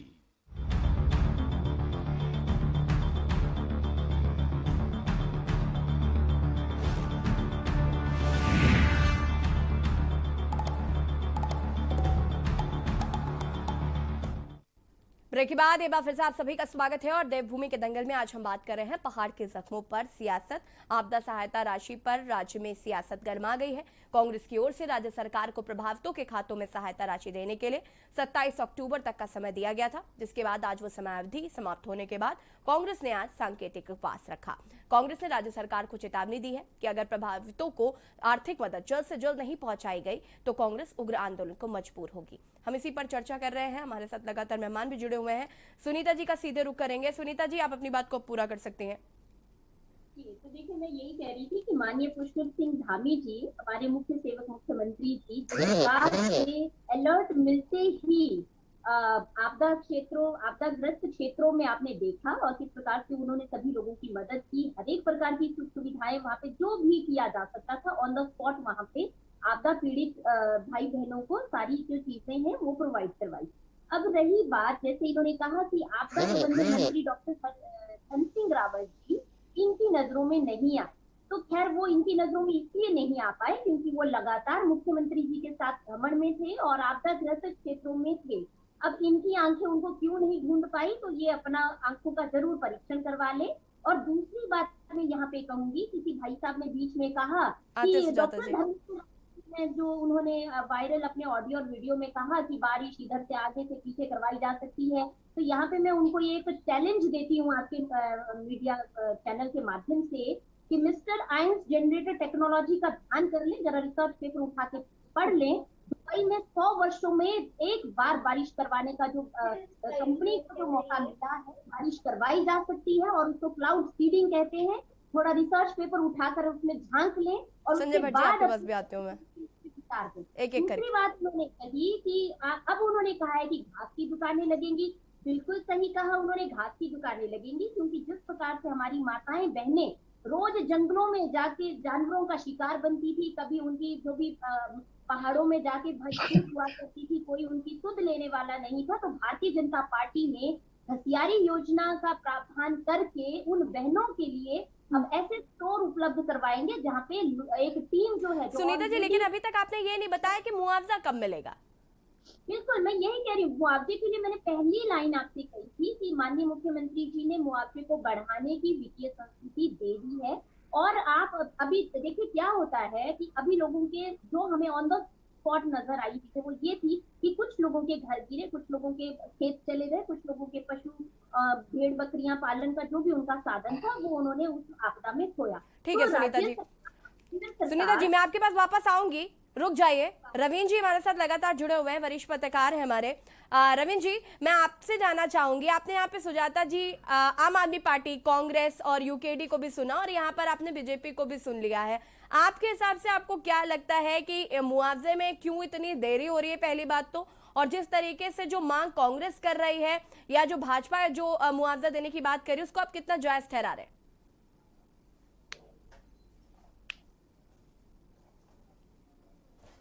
ब्रेक के बाद एक बार फिर से आप सभी का स्वागत है और देवभूमि के दंगल में आज हम बात कर रहे हैं पहाड़ के जख्मों पर सियासत। आपदा सहायता राशि पर राज्य में सियासत गर्मा गई है। कांग्रेस की ओर से राज्य सरकार को प्रभावितों के खातों में सहायता राशि देने के लिए 27 अक्टूबर तक का समय दिया गया था, जिसके बाद आज वो समयावधि समाप्त होने के बाद कांग्रेस ने आज सांकेतिक उपवास रखा। कांग्रेस ने राज्य सरकार को चेतावनी दी है कि अगर प्रभावितों को आर्थिक मदद जल्द से जल्द नहीं पहुंचाई गई तो कांग्रेस उग्र आंदोलन को मजबूर होगी। हम इसी पर चर्चा कर रहे हैं, हमारे साथ लगातार मेहमान भी जुड़े हुए हैं। सुनीता जी का सीधे रुख करेंगे। सुनीता जी, आप अपनी बात को पूरा कर सकती हैं। तो देखिए, मैं यही कह रही थी कि माननीय पुष्कर सिंह धामी जी, हमारे मुख्य सेवक मुख्यमंत्री जी, सरकार से अलर्ट मिलते ही आपदाग्रस्त क्षेत्रों में आपने देखा और किस प्रकार से उन्होंने सभी लोगों की मदद की। हर एक प्रकार की सुख सुविधाएं वहाँ पे जो भी किया जा सकता था ऑन द स्पॉट वहाँ पे आपदा पीड़ित भाई बहनों को सारी जो चीजें हैं वो प्रोवाइड करवाई। अब रही बात, जैसे इन्होंने कहा कि आपदा प्रबंधन मंत्री डॉक्टर धन सिंह रावत जी इनकी नजरों में नहीं आए, तो खैर वो इनकी नजरों में इसलिए नहीं आ पाए क्योंकि वो लगातार मुख्यमंत्री जी के साथ भ्रमण में थे और आपदाग्रस्त क्षेत्रों में थे। अब इनकी आंखें उनको क्यों नहीं ढूंढ पाई, तो ये अपना आंखों का जरूर परीक्षण करवा ले। और दूसरी बात मैं यहाँ पे कहूंगी, किसी भाई साहब ने बीच में कहा कि डॉक्टर धन सिंह में जो उन्होंने वायरल अपने ऑडियो और वीडियो में कहा कि बारिश इधर से आगे से पीछे करवाई जा सकती है, तो यहाँ पे मैं उनको ये एक चैलेंज देती हूँ आपके मीडिया चैनल के माध्यम से कि मिस्टर आइंस जनरेटर टेक्नोलॉजी का ध्यान कर लें, जरा रिसर्च पेपर उठा के पढ़ लें। दुबई में 100 वर्षों में एक बार बारिश करवाने का जो कंपनी को जो मौका मिला है, बारिश करवाई जा सकती है और उसको क्लाउड सीडिंग कहते हैं। थोड़ा रिसर्च पेपर उठाकर उसमें झांक लें और संजय उसके भट्ट जी, आपके बाद पास भी आती हूँ मैं। एक एक दूसरी बात उन्होंने कही कि अब उन्होंने कहा है कि घास की दुकानें लगेंगी। बिल्कुल सही कहा उन्होंने, घास की दुकानें लगेंगी, क्योंकि जिस प्रकार से हमारी माताएं बहनें रोज जंगलों में जाके जानवरों का शिकार बनती थी, कभी उनकी जो भी पहाड़ों में जाके भूख हुआ करती थी, कोई उनकी सुध लेने वाला नहीं था। तो भारतीय जनता पार्टी ने घसियारी योजना का प्रावधान करके उन बहनों के लिए हम ऐसे स्टोर उपलब्ध करवाएंगे जहाँ पे एक टीम जो है। सुनीता जी, लेकिन अभी तक आपने ये नहीं बताया कि मुआवजा कब मिलेगा। बिल्कुल, मैं यही कह रही हूँ, मुआवजे के लिए मैंने पहली लाइन आपसे कही थी कि माननीय मुख्यमंत्री जी ने मुआवजे को बढ़ाने की वित्तीय संस्कृति दे दी है। और आप अभी देखिए क्या होता है कि अभी लोगों के जो हमें ऑन द स्पॉट नजर आई थी वो ये थी कि कुछ लोगों के घर गिरे, कुछ लोगों के खेत चले गए, कुछ लोगों के पशु भेड़ बकरियां पालन का जो भी उनका साधन था वो उन्होंने उस आपदा में खोया। ठीक है सुनीता जी, सुनीता जी मैं आपके पास वापस आऊंगी, रुक जाइए। रवीन जी हमारे साथ लगातार जुड़े हुए हैं, वरिष्ठ पत्रकार हैं हमारे। रवीन जी, मैं आपसे जानना चाहूंगी, आपने यहाँ पे सुजाता जी आम आदमी पार्टी, कांग्रेस और यूकेडी को भी सुना और यहाँ पर आपने बीजेपी को भी सुन लिया है। आपके हिसाब से आपको क्या लगता है कि मुआवजे में क्यों इतनी देरी हो रही है, पहली बात तो, और जिस तरीके से जो मांग कांग्रेस कर रही है या जो भाजपा जो मुआवजा देने की बात कर रही है उसको आप कितना जायज ठहरा रहे हैं?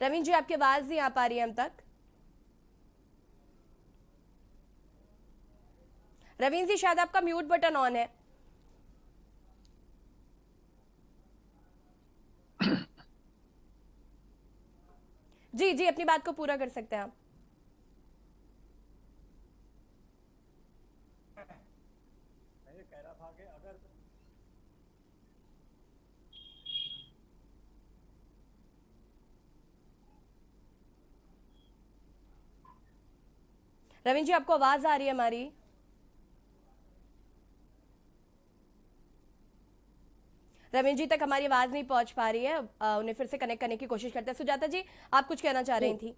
रवीन जी, आपकी आवाज नहीं आ पा रही है हम तक। रवीन जी, शायद आपका म्यूट बटन ऑन है। जी जी, अपनी बात को पूरा कर सकते हैं आप। मैं ये कह रहा था कि अगर रवीन जी, आपको आवाज आ रही है हमारी? रवीन जी तक हमारी आवाज नहीं पहुंच पा रही है, उन्हें फिर से कनेक्ट करने की कोशिश करते हैं। सुजाता जी, आप कुछ कहना चाह रही थी?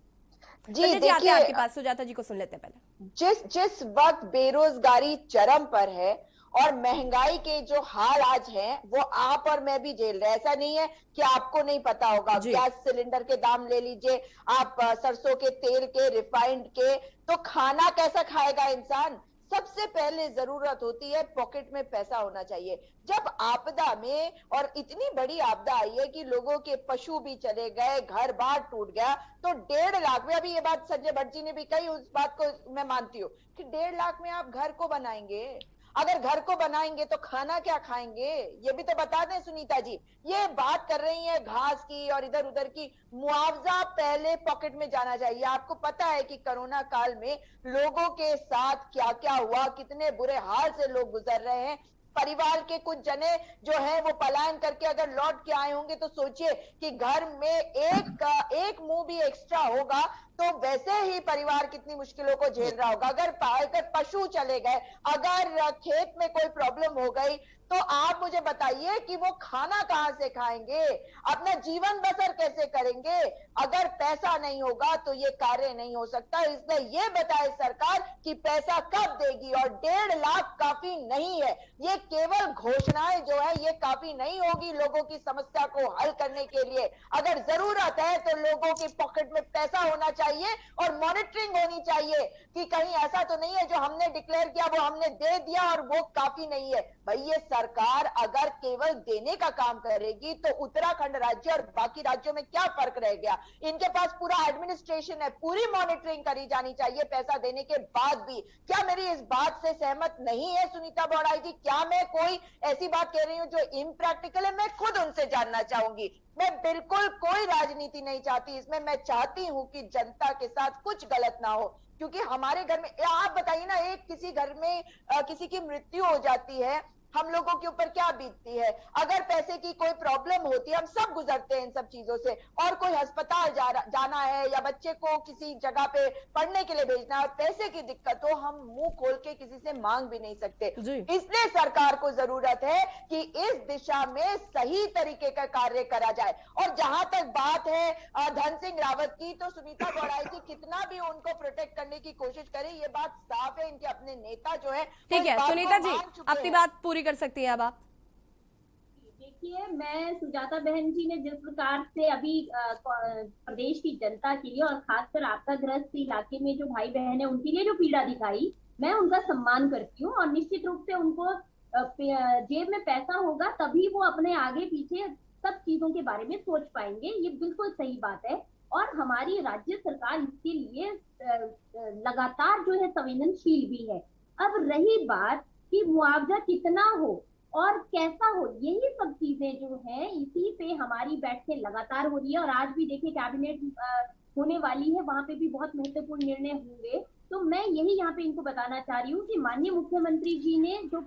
जी जी, आते हैं आपके पास। सुजाता जी को सुन लेते हैं पहले। जिस वक्त बेरोजगारी चरम पर है और महंगाई के जो हाल आज हैं वो आप और मैं भी झेल रहे हैं। ऐसा नहीं है कि आपको नहीं पता होगा। गैस सिलेंडर के दाम ले लीजिए आप, सरसों के तेल के, रिफाइंड के, तो खाना कैसा खाएगा इंसान? सबसे पहले जरूरत होती है पॉकेट में पैसा होना चाहिए। जब आपदा में, और इतनी बड़ी आपदा आई है कि लोगों के पशु भी चले गए, घर बार टूट गया, तो 1.5 लाख में, अभी ये बात संजय भट्ट जी ने भी कही, उस बात को मैं मानती हूँ कि 1.5 लाख में आप घर को बनाएंगे। अगर घर को बनाएंगे तो खाना क्या खाएंगे, ये भी तो बता दें सुनीता जी। ये बात कर रही है घास की और इधर उधर की। मुआवजा पहले पॉकेट में जाना चाहिए। आपको पता है कि कोरोना काल में लोगों के साथ क्या क्या हुआ, कितने बुरे हाल से लोग गुजर रहे हैं। परिवार के कुछ जने जो है वो पलायन करके अगर लौट के आए होंगे तो सोचिए कि घर में एक मुंह भी एक्स्ट्रा होगा तो वैसे ही परिवार कितनी मुश्किलों को झेल रहा होगा। अगर पशु चले गए, अगर खेत में कोई प्रॉब्लम हो गई, तो आप मुझे बताइए कि वो खाना कहां से खाएंगे, अपना जीवन बसर कैसे करेंगे? अगर पैसा नहीं होगा तो ये कार्य नहीं हो सकता। इसलिए ये बताए सरकार कि पैसा कब देगी, और 1.5 लाख काफी नहीं है। ये केवल घोषणाएं जो है ये काफी नहीं होगी लोगों की समस्या को हल करने के लिए। अगर जरूरत है तो लोगों के पॉकेट में पैसा होना चाहिए और मॉनिटरिंग होनी चाहिए कि कहीं ऐसा तो नहीं है जो हमने डिक्लेयर किया वो हमने दे दिया और वो काफी नहीं है। भाई ये सरकार अगर केवल देने का काम करेगी तो उत्तराखंड राज्य और बाकी राज्यों में क्या फर्क रह गया? इनके पास पूरा एडमिनिस्ट्रेशन है, पूरी मॉनिटरिंग करी जानी चाहिए पैसा देने के बाद भी। क्या मेरी इस बात से सहमत नहीं है सुनीता बौड़ाई जी? क्या मैं कोई ऐसी बात कह रही हूं जो इम्प्रैक्टिकल है? मैं खुद उनसे जानना चाहूंगी। मैं बिल्कुल कोई राजनीति नहीं चाहती इसमें। मैं चाहती हूं कि जनता के साथ कुछ गलत ना हो, क्योंकि हमारे घर में, आप बताइए ना, एक किसी घर में किसी की मृत्यु हो जाती है हम लोगों के ऊपर क्या बीतती है। अगर पैसे की कोई प्रॉब्लम होती है, हम सब गुजरते हैं इन सब चीजों से, और कोई अस्पताल जाना है या बच्चे को किसी जगह पे पढ़ने के लिए भेजना है, पैसे की दिक्कत हो, हम मुंह खोल के किसी से मांग भी नहीं सकते। इसलिए सरकार को जरूरत है कि इस दिशा में सही तरीके का कार्य करा जाए। और जहां तक बात है धन सिंह रावत की, तो सुनीता गौड़ाई जी कितना भी उनको प्रोटेक्ट करने की कोशिश करें, ये बात साफ है, इनके अपने नेता जो है। ठीक है सुनीता जी, अपनी बात पूरी कर सकती हैं अब आप। देखिए, मैं सुजाता बहन जी ने जिस प्रकार से अभी प्रदेश की जनता के लिए और खासकर आपदाग्रस्त इलाके में जो भाई बहन है उनके लिए जो पीड़ा दिखाई, मैं उनका सम्मान करती हूँ। और निश्चित रूप से उनको जेब में पैसा होगा तभी वो अपने आगे पीछे सब चीजों के बारे में सोच पाएंगे, ये बिल्कुल सही बात है। और हमारी राज्य सरकार इसके लिए लगातार जो है संवेदनशील भी है। अब रही बात कि मुआवजा कितना हो और कैसा हो, यही सब चीजें जो हैं इसी पे हमारी बैठकें लगातार हो रही है। और आज भी देखिए कैबिनेट होने वाली है, वहां पे भी बहुत महत्वपूर्ण निर्णय होंगे। तो मैं यही यहाँ पे इनको बताना चाह रही हूँ कि माननीय मुख्यमंत्री जी ने जो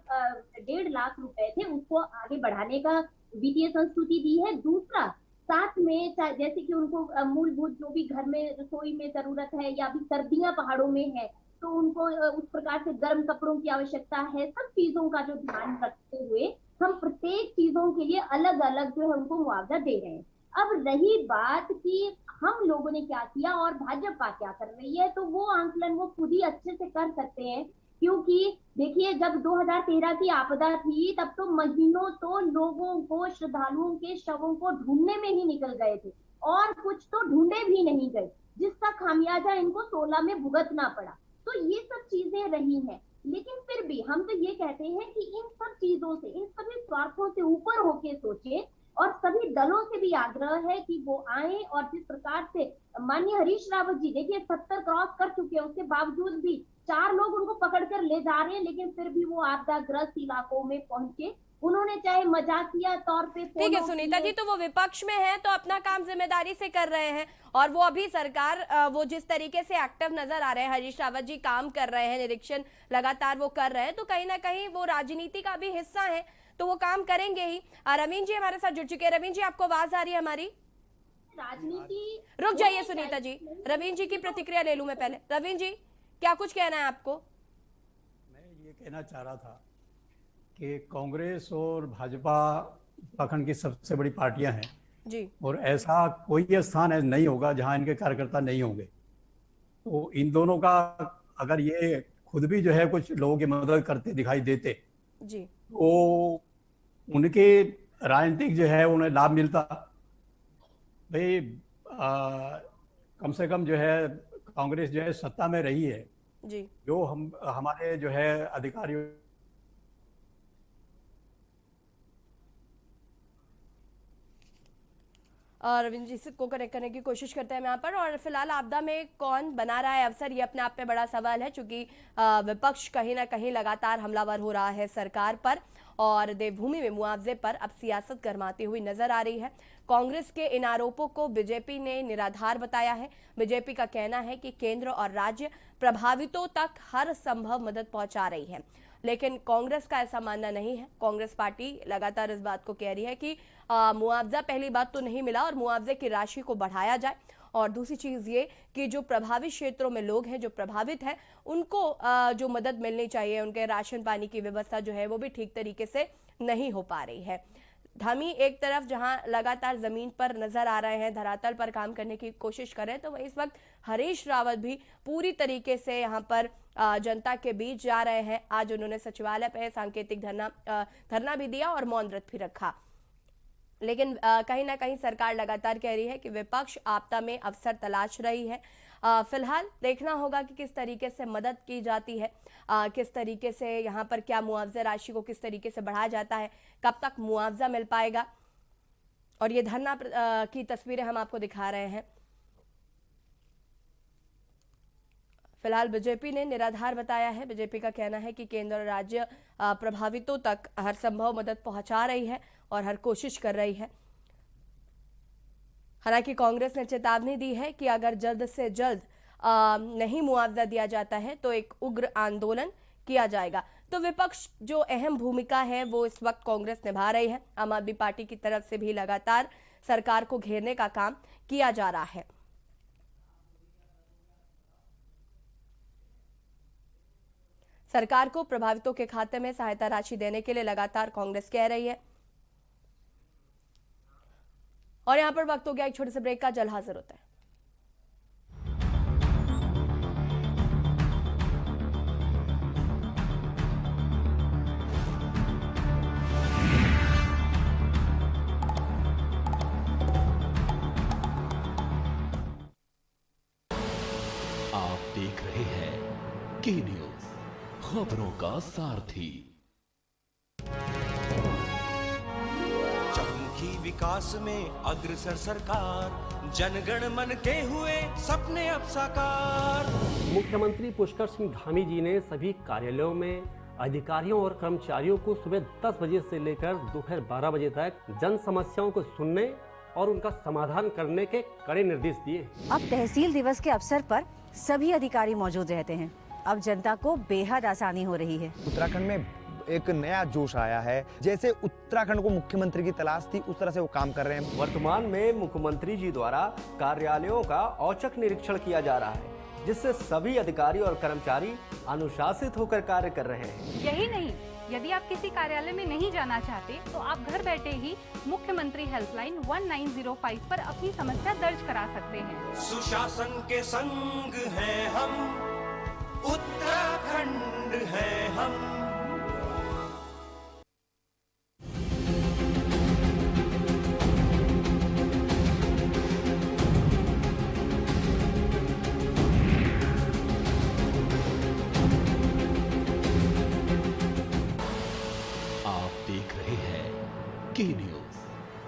1.5 लाख रुपए थे उसको आगे बढ़ाने का वित्तीय संस्तुति दी है। दूसरा, साथ में जैसे कि उनको मूलभूत जो भी घर में रसोई में जरूरत है या भी सर्दियां पहाड़ों में है तो उनको उस प्रकार से गर्म कपड़ों की आवश्यकता है, सब चीजों का जो ध्यान रखते हुए हम प्रत्येक चीजों के लिए अलग अलग जो है उनको मुआवजा दे रहे हैं। अब रही बात कि हम लोगों ने क्या किया और भाजपा क्या कर रही है, तो वो आंकलन वो खुद ही अच्छे से कर सकते हैं। क्योंकि देखिए, जब 2013 की आपदा थी तब तो महीनों तो लोगों को, श्रद्धालुओं के शवों को ढूंढने में ही निकल गए थे और कुछ तो ढूंढे भी नहीं गए, जिसका खामियाजा इनको 16 में भुगतना पड़ा। तो ये सब चीजें रही हैं, लेकिन फिर भी हम तो ये कहते हैं कि इन सब चीजों से, इन सभी स्वार्थों से ऊपर होके सोचे। और सभी दलों से भी आग्रह है कि वो आए। और जिस प्रकार से माननीय हरीश रावत जी देखिए 70 क्रॉस कर चुके हैं, उसके बावजूद भी 4 लोग उनको पकड़कर ले जा रहे हैं, लेकिन फिर भी वो आपदाग्रस्त इलाकों में पहुंचे। उन्होंने चाहे मजाकिया तौर पे, ठीक है सुनीता जी, तो वो विपक्ष में है तो अपना काम जिम्मेदारी से कर रहे हैं। और वो अभी सरकार वो जिस तरीके से एक्टिव नजर आ रहे हैं, हरीश रावत जी काम कर रहे हैं, निरीक्षण लगातार वो कर रहे हैं, तो कहीं ना कहीं वो राजनीति का भी हिस्सा है, तो वो काम करेंगे ही। रवीन जी हमारे साथ जुड़ चुके हैं। रवीन जी, आपको आवाज आ रही है हमारी? राजनीति रुक जाइए सुनीता जी, रवीन जी की प्रतिक्रिया ले लूं मैं पहले। रवीन जी, क्या कुछ कहना है आपको? मैं ये कहना चाह रहा था कि कांग्रेस और भाजपा उत्तराखंड की सबसे बड़ी पार्टियां हैं जी, और ऐसा कोई स्थान नहीं होगा जहां इनके कार्यकर्ता नहीं होंगे। तो इन दोनों का अगर ये खुद भी जो है कुछ लोगों की मदद करते दिखाई देते जी, तो उनके राजनीतिक जो है उन्हें लाभ मिलता। भाई कम से कम जो है कांग्रेस जो है सत्ता में रही है जी, जो हमारे जो है अधिकारियों रविंद्र जी को कनेक्ट करने की कोशिश करते हैं यहाँ पर। और फिलहाल आपदा में कौन बना रहा है अवसर, ये अपने आप में बड़ा सवाल है, क्योंकि विपक्ष कहीं ना कहीं लगातार हमलावर हो रहा है सरकार पर और देवभूमि में मुआवजे पर अब सियासत गरमाती हुई नजर आ रही है। कांग्रेस के इन आरोपों को बीजेपी ने निराधार बताया है। बीजेपी का कहना है कि केंद्र और राज्य प्रभावितों तक हर संभव मदद पहुंचा रही है, लेकिन कांग्रेस का ऐसा मानना नहीं है। कांग्रेस पार्टी लगातार इस बात को कह रही है कि मुआवजा पहली बात तो नहीं मिला और मुआवजे की राशि को बढ़ाया जाए, और दूसरी चीज ये कि जो प्रभावित क्षेत्रों में लोग हैं, जो प्रभावित हैं, उनको जो मदद मिलनी चाहिए, उनके राशन पानी की व्यवस्था जो है वो भी ठीक तरीके से नहीं हो पा रही है। धामी एक तरफ जहां लगातार जमीन पर नजर आ रहे हैं, धरातल पर काम करने की कोशिश कर रहे हैं, तो वहीं इस वक्त हरीश रावत भी पूरी तरीके से यहां पर जनता के बीच जा रहे हैं। आज उन्होंने सचिवालय पे सांकेतिक धरना भी दिया और मौन व्रत भी रखा। लेकिन कहीं ना कहीं सरकार लगातार कह रही है कि विपक्ष आपदा में अवसर तलाश रही है। फिलहाल देखना होगा कि किस तरीके से मदद की जाती है, किस तरीके से यहाँ पर क्या मुआवजा राशि को किस तरीके से बढ़ाया जाता है, कब तक मुआवजा मिल पाएगा। और ये धरना की तस्वीरें हम आपको दिखा रहे हैं। फिलहाल बीजेपी ने निराधार बताया है। बीजेपी का कहना है कि केंद्र और राज्य प्रभावितों तक हर संभव मदद पहुंचा रही है और हर कोशिश कर रही है। हालांकि कांग्रेस ने चेतावनी दी है कि अगर जल्द से जल्द नहीं मुआवजा दिया जाता है तो एक उग्र आंदोलन किया जाएगा। तो विपक्ष जो अहम भूमिका है वो इस वक्त कांग्रेस निभा रही है। आम आदमी पार्टी की तरफ से भी लगातार सरकार को घेरने का काम किया जा रहा है। सरकार को प्रभावितों के खाते में सहायता राशि देने के लिए लगातार कांग्रेस कह रही है। और यहां पर वक्त हो गया एक छोटे से ब्रेक का, जल्द हाजिर होता है। आप देख रहे हैं के न्यूज, खबरों का सारथी। चहुमुखी विकास में अग्रसर सरकार, जनगण मन के हुए सपने अब साकार। मुख्यमंत्री पुष्कर सिंह धामी जी ने सभी कार्यालयों में अधिकारियों और कर्मचारियों को सुबह 10 बजे से लेकर दोपहर 12 बजे तक जन समस्याओं को सुनने और उनका समाधान करने के कड़े निर्देश दिए। अब तहसील दिवस के अवसर पर सभी अधिकारी मौजूद रहते हैं। अब जनता को बेहद आसानी हो रही है। उत्तराखंड में एक नया जोश आया है। जैसे उत्तराखंड को मुख्यमंत्री की तलाश थी, उस तरह से वो काम कर रहे हैं। वर्तमान में मुख्यमंत्री जी द्वारा कार्यालयों का औचक निरीक्षण किया जा रहा है, जिससे सभी अधिकारी और कर्मचारी अनुशासित होकर कार्य कर रहे हैं। यही नहीं, यदि आप किसी कार्यालय में नहीं जाना चाहते तो आप घर बैठे ही मुख्यमंत्री हेल्पलाइन 1905 पर अपनी समस्या दर्ज करा सकते हैं। सुशासन के संग हैं हम, उत्तराखंड है हम। देख रहे हैं के न्यूज,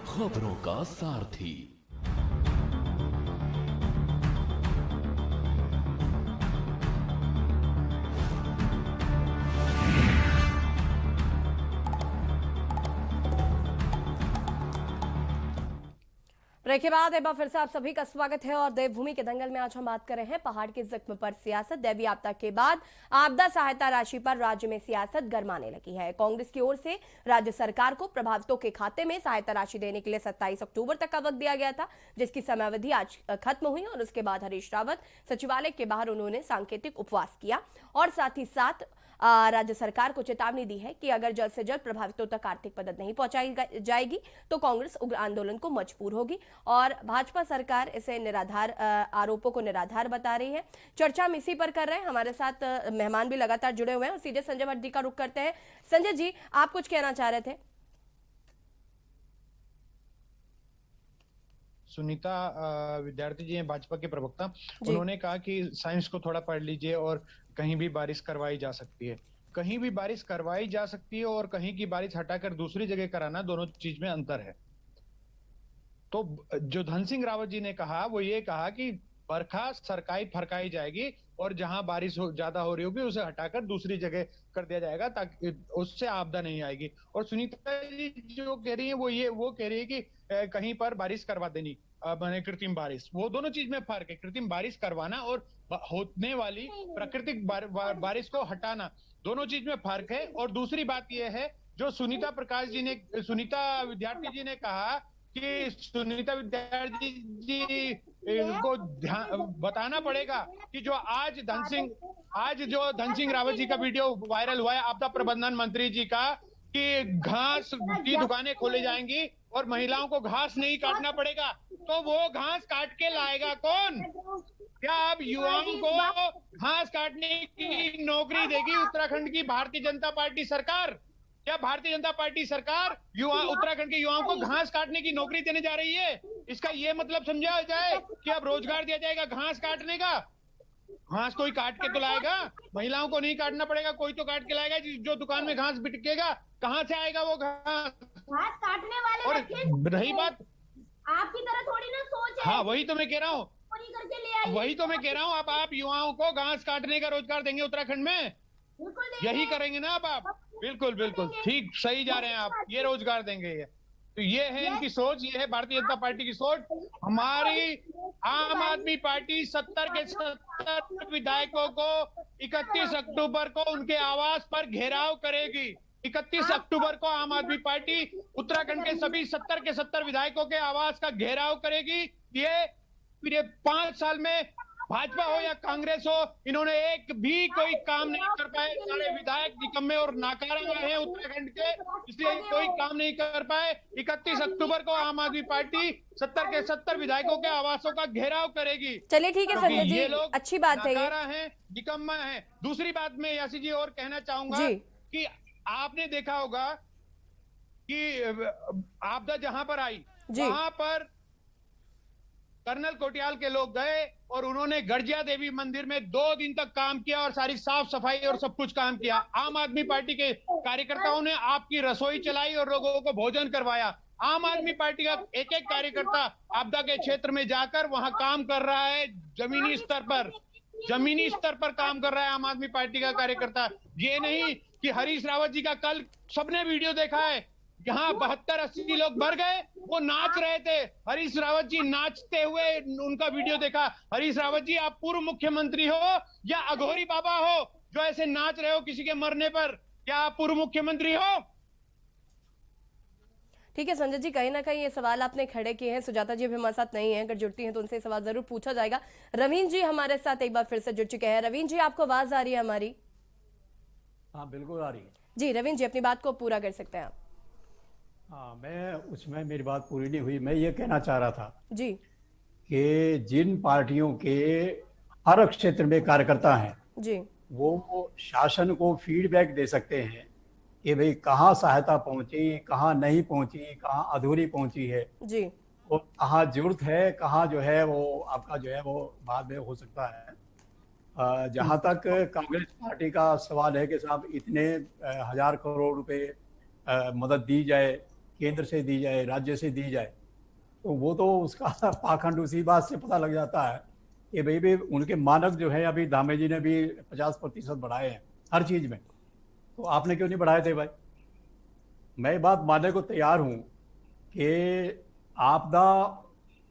खबरों का सारथी। ब्रेक के बाद एक बार फिर से आप सभी का स्वागत है और देवभूमि के दंगल में आज हम बात कर रहे हैं पहाड़ के जख्म पर सियासत। दैवीय आपदा के बाद आपदा सहायता राशि पर राज्य में सियासत गरमाने लगी है। कांग्रेस की ओर से राज्य सरकार को प्रभावितों के खाते में सहायता राशि देने के लिए 27 अक्टूबर तक का वक्त दिया गया था, जिसकी समयावधि आज खत्म हुई और उसके बाद हरीश रावत सचिवालय के बाहर उन्होंने सांकेतिक उपवास किया और साथ ही साथ राज्य सरकार को चेतावनी दी है कि अगर जल्द से जल्द प्रभावितों तक आर्थिक मदद नहीं पहुंचाई जाएगी तो कांग्रेस उग्र आंदोलन को मजबूर होगी। और भाजपा सरकार इसे निराधार आरोपों को निराधार बता रही है। चर्चा हम इसी पर कर रहे हैं। हमारे साथ मेहमान भी लगातार जुड़े हुए हैं और सीधे संजय भट्ट जी का रुख करते हैं। संजय जी, आप कुछ कहना चाह रहे थे? सुनीता विद्यार्थी जी हैं, भाजपा के प्रवक्ता, उन्होंने कहा कि साइंस को थोड़ा पढ़ लीजिए और कहीं भी बारिश करवाई जा सकती है। कहीं भी बारिश करवाई जा सकती है और कहीं की बारिश हटाकर दूसरी जगह कराना, दोनों चीज में अंतर है। तो जो धन सिंह रावत जी ने कहा वो ये कहा कि बरखा सरकाई फरकाई जाएगी और जहां बारिश ज्यादा हो रही होगी उसे हटाकर दूसरी जगह कर दिया जाएगा ताकि उससे आपदा नहीं आएगी। और सुनीता जी जो कह रही है वो कह रही है कि कहीं पर बारिश करवा देनी, माने कृत्रिम बारिश। वो दोनों चीज में फर्क है। कृत्रिम बारिश करवाना और होने वाली प्राकृतिक बारिश को हटाना, दोनों चीज में फर्क है। और दूसरी बात यह है जो सुनीता विद्यार्थी जी ने कहा कि सुनीता विद्यार्थी जी को बताना पड़ेगा कि जो आज धन सिंह रावत जी का वीडियो वायरल हुआ है आपदा प्रबंधन मंत्री जी का, कि घास की दुकानें खोले जाएंगी और महिलाओं को घास नहीं काटना पड़ेगा, तो वो घास काट के लाएगा कौन? क्या अब युवाओं को घास काटने की नौकरी देगी उत्तराखंड की भारतीय जनता पार्टी सरकार? क्या भारतीय जनता पार्टी सरकार उत्तराखंड के युवाओं को घास काटने की नौकरी देने जा रही है? इसका ये मतलब समझा जाए कि अब रोजगार दिया जाएगा घास काटने का? घास कोई काट के तो लाएगा, महिलाओं को नहीं काटना पड़ेगा, कोई तो काट के लाएगा। जो दुकान में घास बिकेगा कहाँ से आएगा वो घास काटने वाले? और रही बात आपकी तरह थोड़ी ना सोच है। हाँ, वही तो मैं कह रहा हूँ, अब आप युवाओं को घास काटने का रोजगार देंगे उत्तराखंड में? यही करेंगे ना अब आप? बिल्कुल ठीक, सही जा रहे हैं आप, ये रोजगार देंगे। ये तो ये है इनकी सोच, ये है भारतीय जनता पार्टी की सोच। हमारी आम आदमी पार्टी 70 के 70 विधायकों को 31 अक्टूबर को उनके आवास पर घेराव करेगी। 31 अक्टूबर को आम आदमी पार्टी उत्तराखंड के सभी 70 के 70 विधायकों के आवास का घेराव करेगी। ये 5 साल में भाजपा हो या कांग्रेस हो, इन्होंने एक भी कोई काम नहीं कर पाए। सारे विधायक निकम्मे और नाकारा हैं उत्तराखंड के, इसलिए कोई काम नहीं कर पाए। 31 अक्टूबर को आम आदमी पार्टी 70 के 70 विधायकों के आवासों का घेराव करेगी। चलिए ठीक है संजय जी, ये लोग अच्छी बात है, नाकारा हैं, निकम्मा हैं। दूसरी बात मैं यासी जी और कहना चाहूंगा कि आपने देखा होगा कि आपदा जहां पर आई वहां पर कर्नल कोटियाल के लोग गए और उन्होंने गर्जिया देवी मंदिर में 2 दिन तक काम किया और सारी साफ सफाई और सब कुछ काम किया। आम आदमी पार्टी के कार्यकर्ताओं ने आपकी रसोई चलाई और लोगों को भोजन करवाया। आम आदमी पार्टी का एक एक कार्यकर्ता आपदा के क्षेत्र में जाकर वहां काम कर रहा है, जमीनी स्तर पर काम कर रहा है आम आदमी पार्टी का कार्यकर्ता। ये नहीं कि हरीश रावत जी का कल सबने वीडियो देखा है, यहाँ 72-80 लोग मर गए, वो नाच रहे थे। हरीश रावत जी नाचते हुए उनका वीडियो देखा। हरीश रावत जी, आप पूर्व मुख्यमंत्री हो या अघोरी बाबा हो जो ऐसे नाच रहे हो किसी के मरने पर? क्या आप पूर्व मुख्यमंत्री हो? ठीक है संजय जी, कहीं ना कहीं ये सवाल आपने खड़े किए हैं। सुजाता जी अभी हमारे साथ नहीं है, अगर जुड़ती हैं तो उनसे सवाल जरूर पूछा जाएगा। रवीन जी हमारे साथ एक बार फिर से जुड़ चुके हैं। रवीन जी, आपको आवाज आ रही है हमारी? हाँ बिल्कुल आ रही है जी। रवीन जी, अपनी बात को पूरा कर सकते हैं आप। हाँ, मैं उसमें मेरी बात पूरी नहीं हुई। मैं ये कहना चाह रहा था जी कि जिन पार्टियों के हर क्षेत्र में कार्यकर्ता हैं जी, वो शासन को फीडबैक दे सकते हैं कि भाई कहाँ सहायता पहुंची, कहाँ नहीं पहुंची, कहाँ अधूरी पहुंची है जी, और कहाँ जरूरत है, कहाँ जो है वो आपका जो है वो बाद में हो सकता है। जहाँ तक कांग्रेस पार्टी का सवाल है कि साहब इतने 1000 करोड़ रुपए मदद दी जाए, केंद्र से दी जाए, राज्य से दी जाए, तो वो तो उसका पाखंड उसी बात से पता लग जाता है कि भाई भी उनके मानक जो है अभी दामे जी ने भी 50% बढ़ाए हैं हर चीज में, तो आपने क्यों नहीं बढ़ाए थे भाई? मैं बात मानने को तैयार हूँ कि आपदा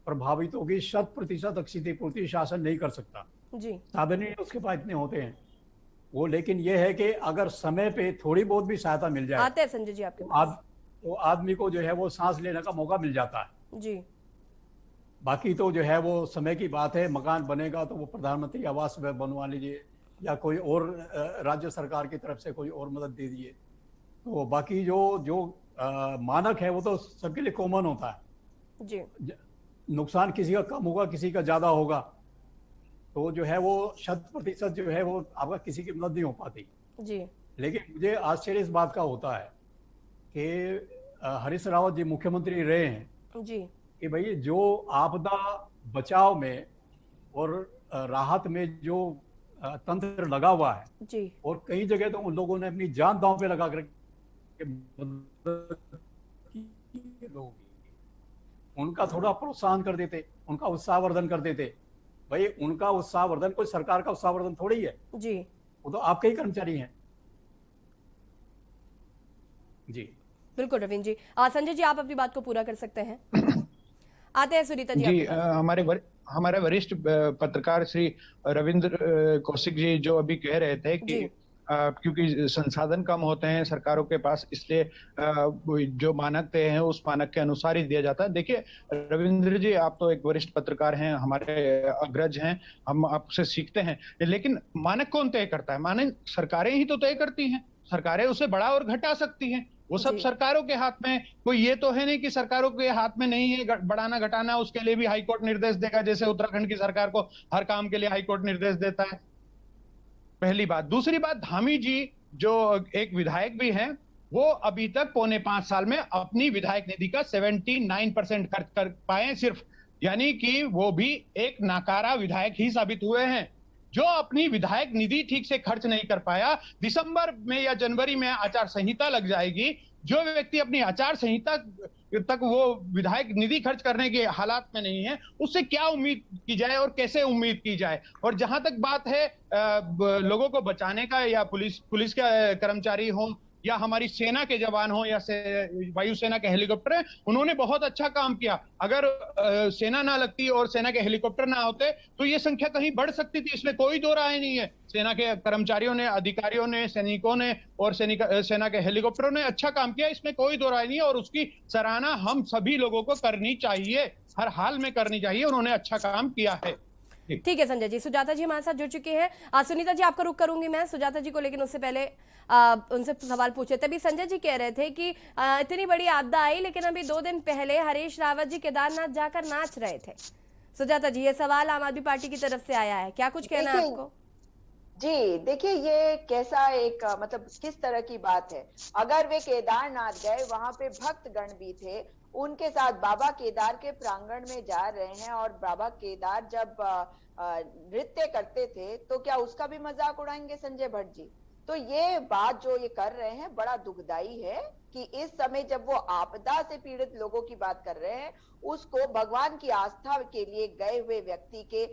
प्रभावितों की 100% क्षतिपूर्ति शासन नहीं कर सकता जी, साधन ही उसके पास इतने होते हैं वो। लेकिन ये है कि अगर समय पे थोड़ी बहुत भी सहायता मिल जाए आते हैं संजय जी आपके पास, तो आदमी को जो है वो सांस लेने का मौका मिल जाता है जी। बाकी तो जो है वो समय की बात है। मकान बनेगा तो वो प्रधानमंत्री आवास में बनवा लीजिए या कोई और राज्य सरकार की तरफ से कोई और मदद दे दीजिए। तो बाकी जो मानक है वो तो सबके लिए कॉमन होता है जी। नुकसान किसी का कम होगा, किसी का ज्यादा होगा, तो जो है वो 100% जो है वो आपका किसी की मदद नहीं हो पाती जी। लेकिन मुझे आश्चर्य इस बात का होता है कि हरीश रावत जी मुख्यमंत्री रहे हैं जी, कि भाई जो आपदा बचाव में और राहत में जो तंत्र लगा हुआ है जी, और कई जगह तो उन लोगों ने अपनी जान दांव पे लगा कर उनका थोड़ा प्रोत्साहन कर देते, उनका उत्साहवर्धन कर देते। भाई उनका उत्साहवर्धन कोई सरकार का उत्साहवर्धन थोड़ी ही है जी, वो तो आपके ही कर्मचारी हैं जी। बिल्कुल रवीन जी। संजय जी, आप अपनी बात को पूरा कर सकते हैं। आते हैं सुनीता जी, जी। हमारे वरिष्ठ पत्रकार श्री रविंद्र कौशिक जी जो अभी कह रहे थे कि क्योंकि संसाधन कम होते हैं सरकारों के पास, इसलिए जो मानक तय हैं उस मानक के अनुसार ही दिया जाता है। देखिए रविंद्र जी, आप तो एक वरिष्ठ पत्रकार हैं, हमारे अग्रज हैं, हम आपसे सीखते हैं, लेकिन मानक कौन तय करता है? मानक सरकारें ही तो तय करती हैं। सरकारें उसे बढ़ा और घटा सकती हैं, वो सब सरकारों के हाथ में। कोई ये तो है नहीं कि सरकारों के हाथ में नहीं है बढ़ाना घटाना, उसके लिए भी हाईकोर्ट निर्देश देगा, जैसे उत्तराखंड की सरकार को हर काम के लिए हाईकोर्ट निर्देश देता है। पहली बात। दूसरी बात, धामी जी जो एक विधायक भी हैं, वो अभी तक 4.25 साल में अपनी विधायक निधि का 79% खर्च कर पाए सिर्फ, यानी कि वो भी एक नाकारा विधायक ही साबित हुए हैं जो अपनी विधायक निधि ठीक से खर्च नहीं कर पाया। दिसंबर में या जनवरी में आचार संहिता लग जाएगी, जो व्यक्ति अपनी आचार संहिता तक वो विधायक निधि खर्च करने के हालात में नहीं है, उससे क्या उम्मीद की जाए और कैसे उम्मीद की जाए? और जहां तक बात है लोगों को बचाने का, या पुलिस के कर्मचारी हों या हमारी सेना के जवान हो या वायुसेना के हेलीकॉप्टर हैं, उन्होंने बहुत अच्छा काम किया। अगर सेना ना लगती और सेना के हेलीकॉप्टर ना होते तो ये संख्या कहीं बढ़ सकती थी, इसमें कोई दो राय नहीं है। सेना के कर्मचारियों ने, अधिकारियों ने, सैनिकों ने और सेना के हेलीकॉप्टरों ने अच्छा काम किया, इसमें कोई दो राय नहीं है। और उसकी सराहना हम सभी लोगों को करनी चाहिए, हर हाल में करनी चाहिए। उन्होंने अच्छा काम किया है। ठीक है संजय जी। सुजाता जी हमारे साथ जुड़ चुके हैं। सुनीता जी आपका रुख करूंगी मैं सुजाता जी को, लेकिन उससे पहले उनसे सवाल पूछे। तभी संजय जी कह रहे थे कि इतनी बड़ी आपदा आई, लेकिन अभी 2 दिन पहले हरीश रावत जी केदारनाथ जाकर नाच रहे थे। सुजाता जी, ये सवाल आम आदमी पार्टी की तरफ से आया है, क्या कुछ कहना है आपको? जी देखिए, ये कैसा एक मतलब किस तरह की बात है। अगर वे केदारनाथ गए, वहां पे भक्तगण भी थे, उनके साथ बाबा केदार के प्रांगण में जा रहे हैं, और बाबा केदार जब नृत्य करते थे तो क्या उसका भी मजाक उड़ाएंगे संजय भट्ट जी? तो ये बात जो ये कर रहे हैं बड़ा दुखदाई है कि इस समय जब वो आपदा से पीड़ित लोगों की बात कर रहे हैं, उसको भगवान की आस्था के लिए गए हुए व्यक्ति के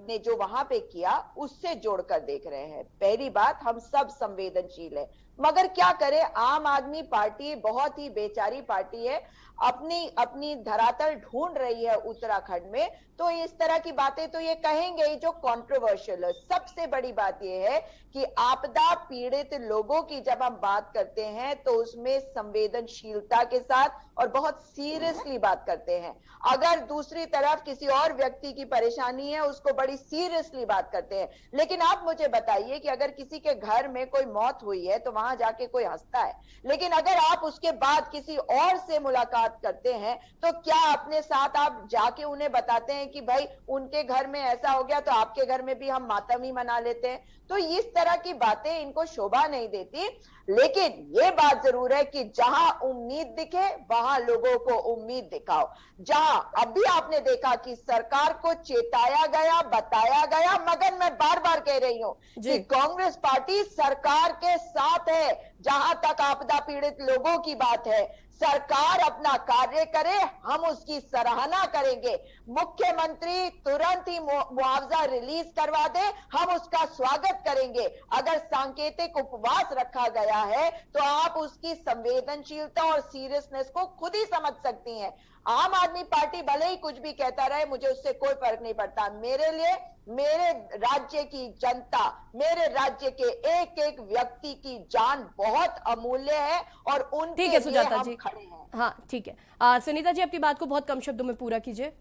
ने जो वहां पे किया उससे जोड़कर देख रहे हैं। पहली बात, हम सब संवेदनशील है, मगर क्या करे, आम आदमी पार्टी बहुत ही बेचारी पार्टी है, अपनी धरातल ढूंढ रही है उत्तराखंड में, तो इस तरह की बातें तो ये कहेंगे ही जो कंट्रोवर्शियल है। सबसे बड़ी बात ये है कि आपदा पीड़ित लोगों की जब हम बात करते हैं तो उसमें संवेदनशीलता के साथ और बहुत सीरियसली बात करते हैं। अगर दूसरी तरफ किसी और व्यक्ति की परेशानी है, उसको बड़ी सीरियसली बात करते हैं। लेकिन आप मुझे बताइए कि अगर किसी के घर में कोई मौत हुई है तो वहां जाके कोई हंसता है, लेकिन अगर आप उसके बाद किसी और से मुलाकात करते हैं तो क्या अपने साथ आप जाके उन्हें बताते हैं कि भाई उनके घर में ऐसा हो गया तो आपके घर में भी हम मातम ही मना लेते हैं? तो इस तरह की बातें इनको शोभा नहीं देती। लेकिन ये बात जरूर है कि जहां उम्मीद दिखे वहां लोगों को उम्मीद दिखाओ। जहां अभी आपने देखा कि सरकार को चेताया गया, बताया गया, मगर मैं बार बार कह रही हूं कि कांग्रेस पार्टी सरकार के साथ है। जहां तक आपदा पीड़ित लोगों की बात है, सरकार अपना कार्य करे, हम उसकी सराहना करेंगे। मुख्यमंत्री तुरंत ही मुआवजा रिलीज करवा दे, हम उसका स्वागत करेंगे। अगर सांकेतिक उपवास रखा गया है तो आप उसकी संवेदनशीलता और सीरियसनेस को खुद ही समझ सकती हैं। आम आदमी पार्टी भले ही कुछ भी कहता रहे, मुझे उससे कोई फर्क नहीं पड़ता। मेरे लिए मेरे राज्य की जनता, मेरे राज्य के एक एक व्यक्ति की जान बहुत अमूल्य है और उनके ठीक है सुजाता लिए जी, हम खड़े हैं। हाँ ठीक है। सुनीता जी अपनी बात को बहुत कम शब्दों में पूरा कीजिए।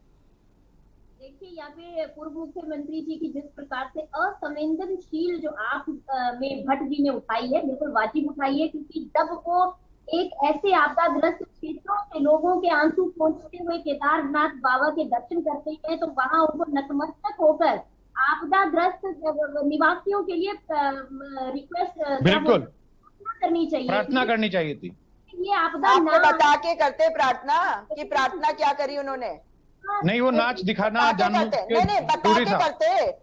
देखिए, यहाँ पे पूर्व मुख्यमंत्री जी की जिस प्रकार से असंवेदनशील जो आप में भट्ट जी ने उठाई है, बिल्कुल वाजिब उठाई है, क्योंकि जब वो एक ऐसे आपदाग्रस्त क्षेत्रों के लोगों के आंसू पोंछते हुए केदारनाथ बाबा के दर्शन करते हैं तो वहां उनको नतमस्तक होकर आपदाग्रस्त निवासियों के लिए रिक्वेस्ट बिल्कुल करनी चाहिए, प्रार्थना करनी चाहिए थी। ये आपदा आपको बता के करते प्रार्थना कि प्रार्थना क्या करी उन्होंने? नहीं, वो नाच दिखाना जानू जरूरी था।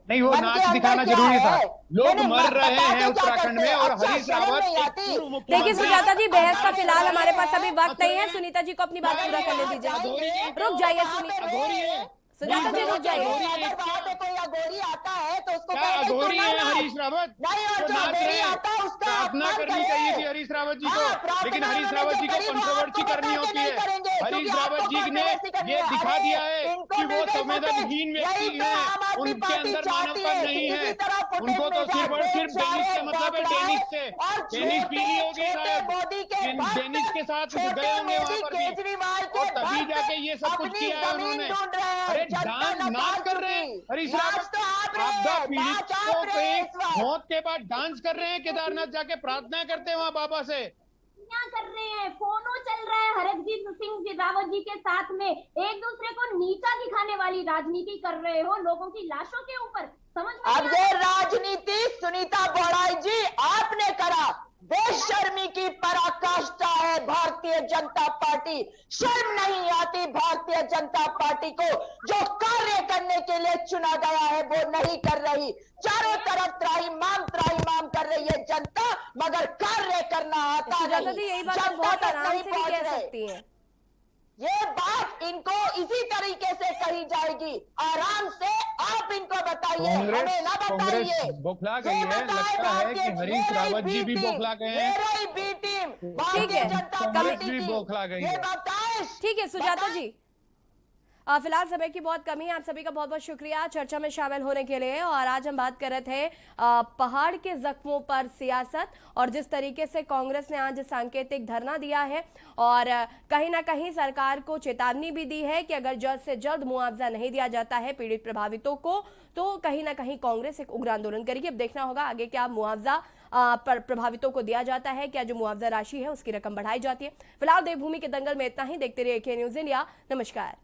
नहीं, वो नाच दिखाना जरूरी था। लोग मर रहे हैं उत्तराखंड में और हरीश रावत। देखिए सुजाता जी, बहस का फिलहाल हमारे पास अभी वक्त नहीं है। सुनीता जी को अपनी बात पूरा करने दीजिए। रुक जाइए सुजाता जी, रुक जाइए। अगर वहां पे कोई अघोरी आता है तो उसको अघोरी है हरीश रावत? नहीं, और जो अघोरी आता है उसका प्रार्थना करनी चाहिए थी हरीश रावत जी को, लेकिन हरीश रावत जी को कंट्रोवर्सी करनी होती है। हरीश रावत जी ने ये दिखा दिया है कि वो संवेदनहीन व्यक्ति हैं, उनके अंदर मानवता नहीं है। उनको तो सिर्फ और सिर्फ डेनिस से मतलब है, डेनिस से। डेनिस पीली होगी शायद, डेनिस के साथ गए होंगे वहां पर भी, और तभी जाके ये सब कुछ किया है उन्होंने। अरे डांस नाच कर रहे हैं हरीश रावत, आपदा पीड़ितों पे मौत के बाद डांस कर रहे हैं, केदारनाथ जाके प्रार्थना करते हैं वहां बाबा से। क्या कर रहे हैं? फोनो चल रहा है हरकजीत सिंह रावत जी के साथ में, एक दूसरे को नीचा दिखाने वाली राजनीति कर रहे हो लोगों की लाशों के ऊपर। समझ में अब ये राजनीति सुनीता बोराई जी आपने करा, बेशर्मी की पराकाष्ठा है भारतीय जनता पार्टी। शर्म नहीं आती भारतीय जनता पार्टी को, जो कार्य करने के लिए चुना गया है वो नहीं कर रही। चारों तरफ त्राहिमाम कर रही है जनता, मगर कार्य करना आता नहीं। यही बात बहुत आराम से भी कह सकती है। ये बात इनको इसी तरीके से कही जाएगी, आराम से। आप इनको बताइए, हमें ना बताइए। बौखला गई है, लगता है कि हरीश रावत जी भी बौखला गए हैं। मेरा ही बेटी भारतीय जनता पार्टी भी की बौखला गई ये है। बताइश ठीक है सुजाता जी, फिलहाल समय की बहुत कमी है। आप सभी का बहुत बहुत शुक्रिया चर्चा में शामिल होने के लिए। और आज हम बात कर रहे थे पहाड़ के जख्मों पर सियासत, और जिस तरीके से कांग्रेस ने आज सांकेतिक धरना दिया है और कहीं ना कहीं सरकार को चेतावनी भी दी है कि अगर जल्द से जल्द मुआवजा नहीं दिया जाता है पीड़ित प्रभावितों को, तो कहीं ना कहीं कांग्रेस एक उग्र आंदोलन करेगी। अब देखना होगा आगे क्या मुआवजा पर प्रभावितों को दिया जाता है, क्या जो मुआवजा राशि है उसकी रकम बढ़ाई जाती है। फिलहाल देवभूमि के दंगल में इतना ही। देखते रहिए के न्यूज इंडिया। नमस्कार।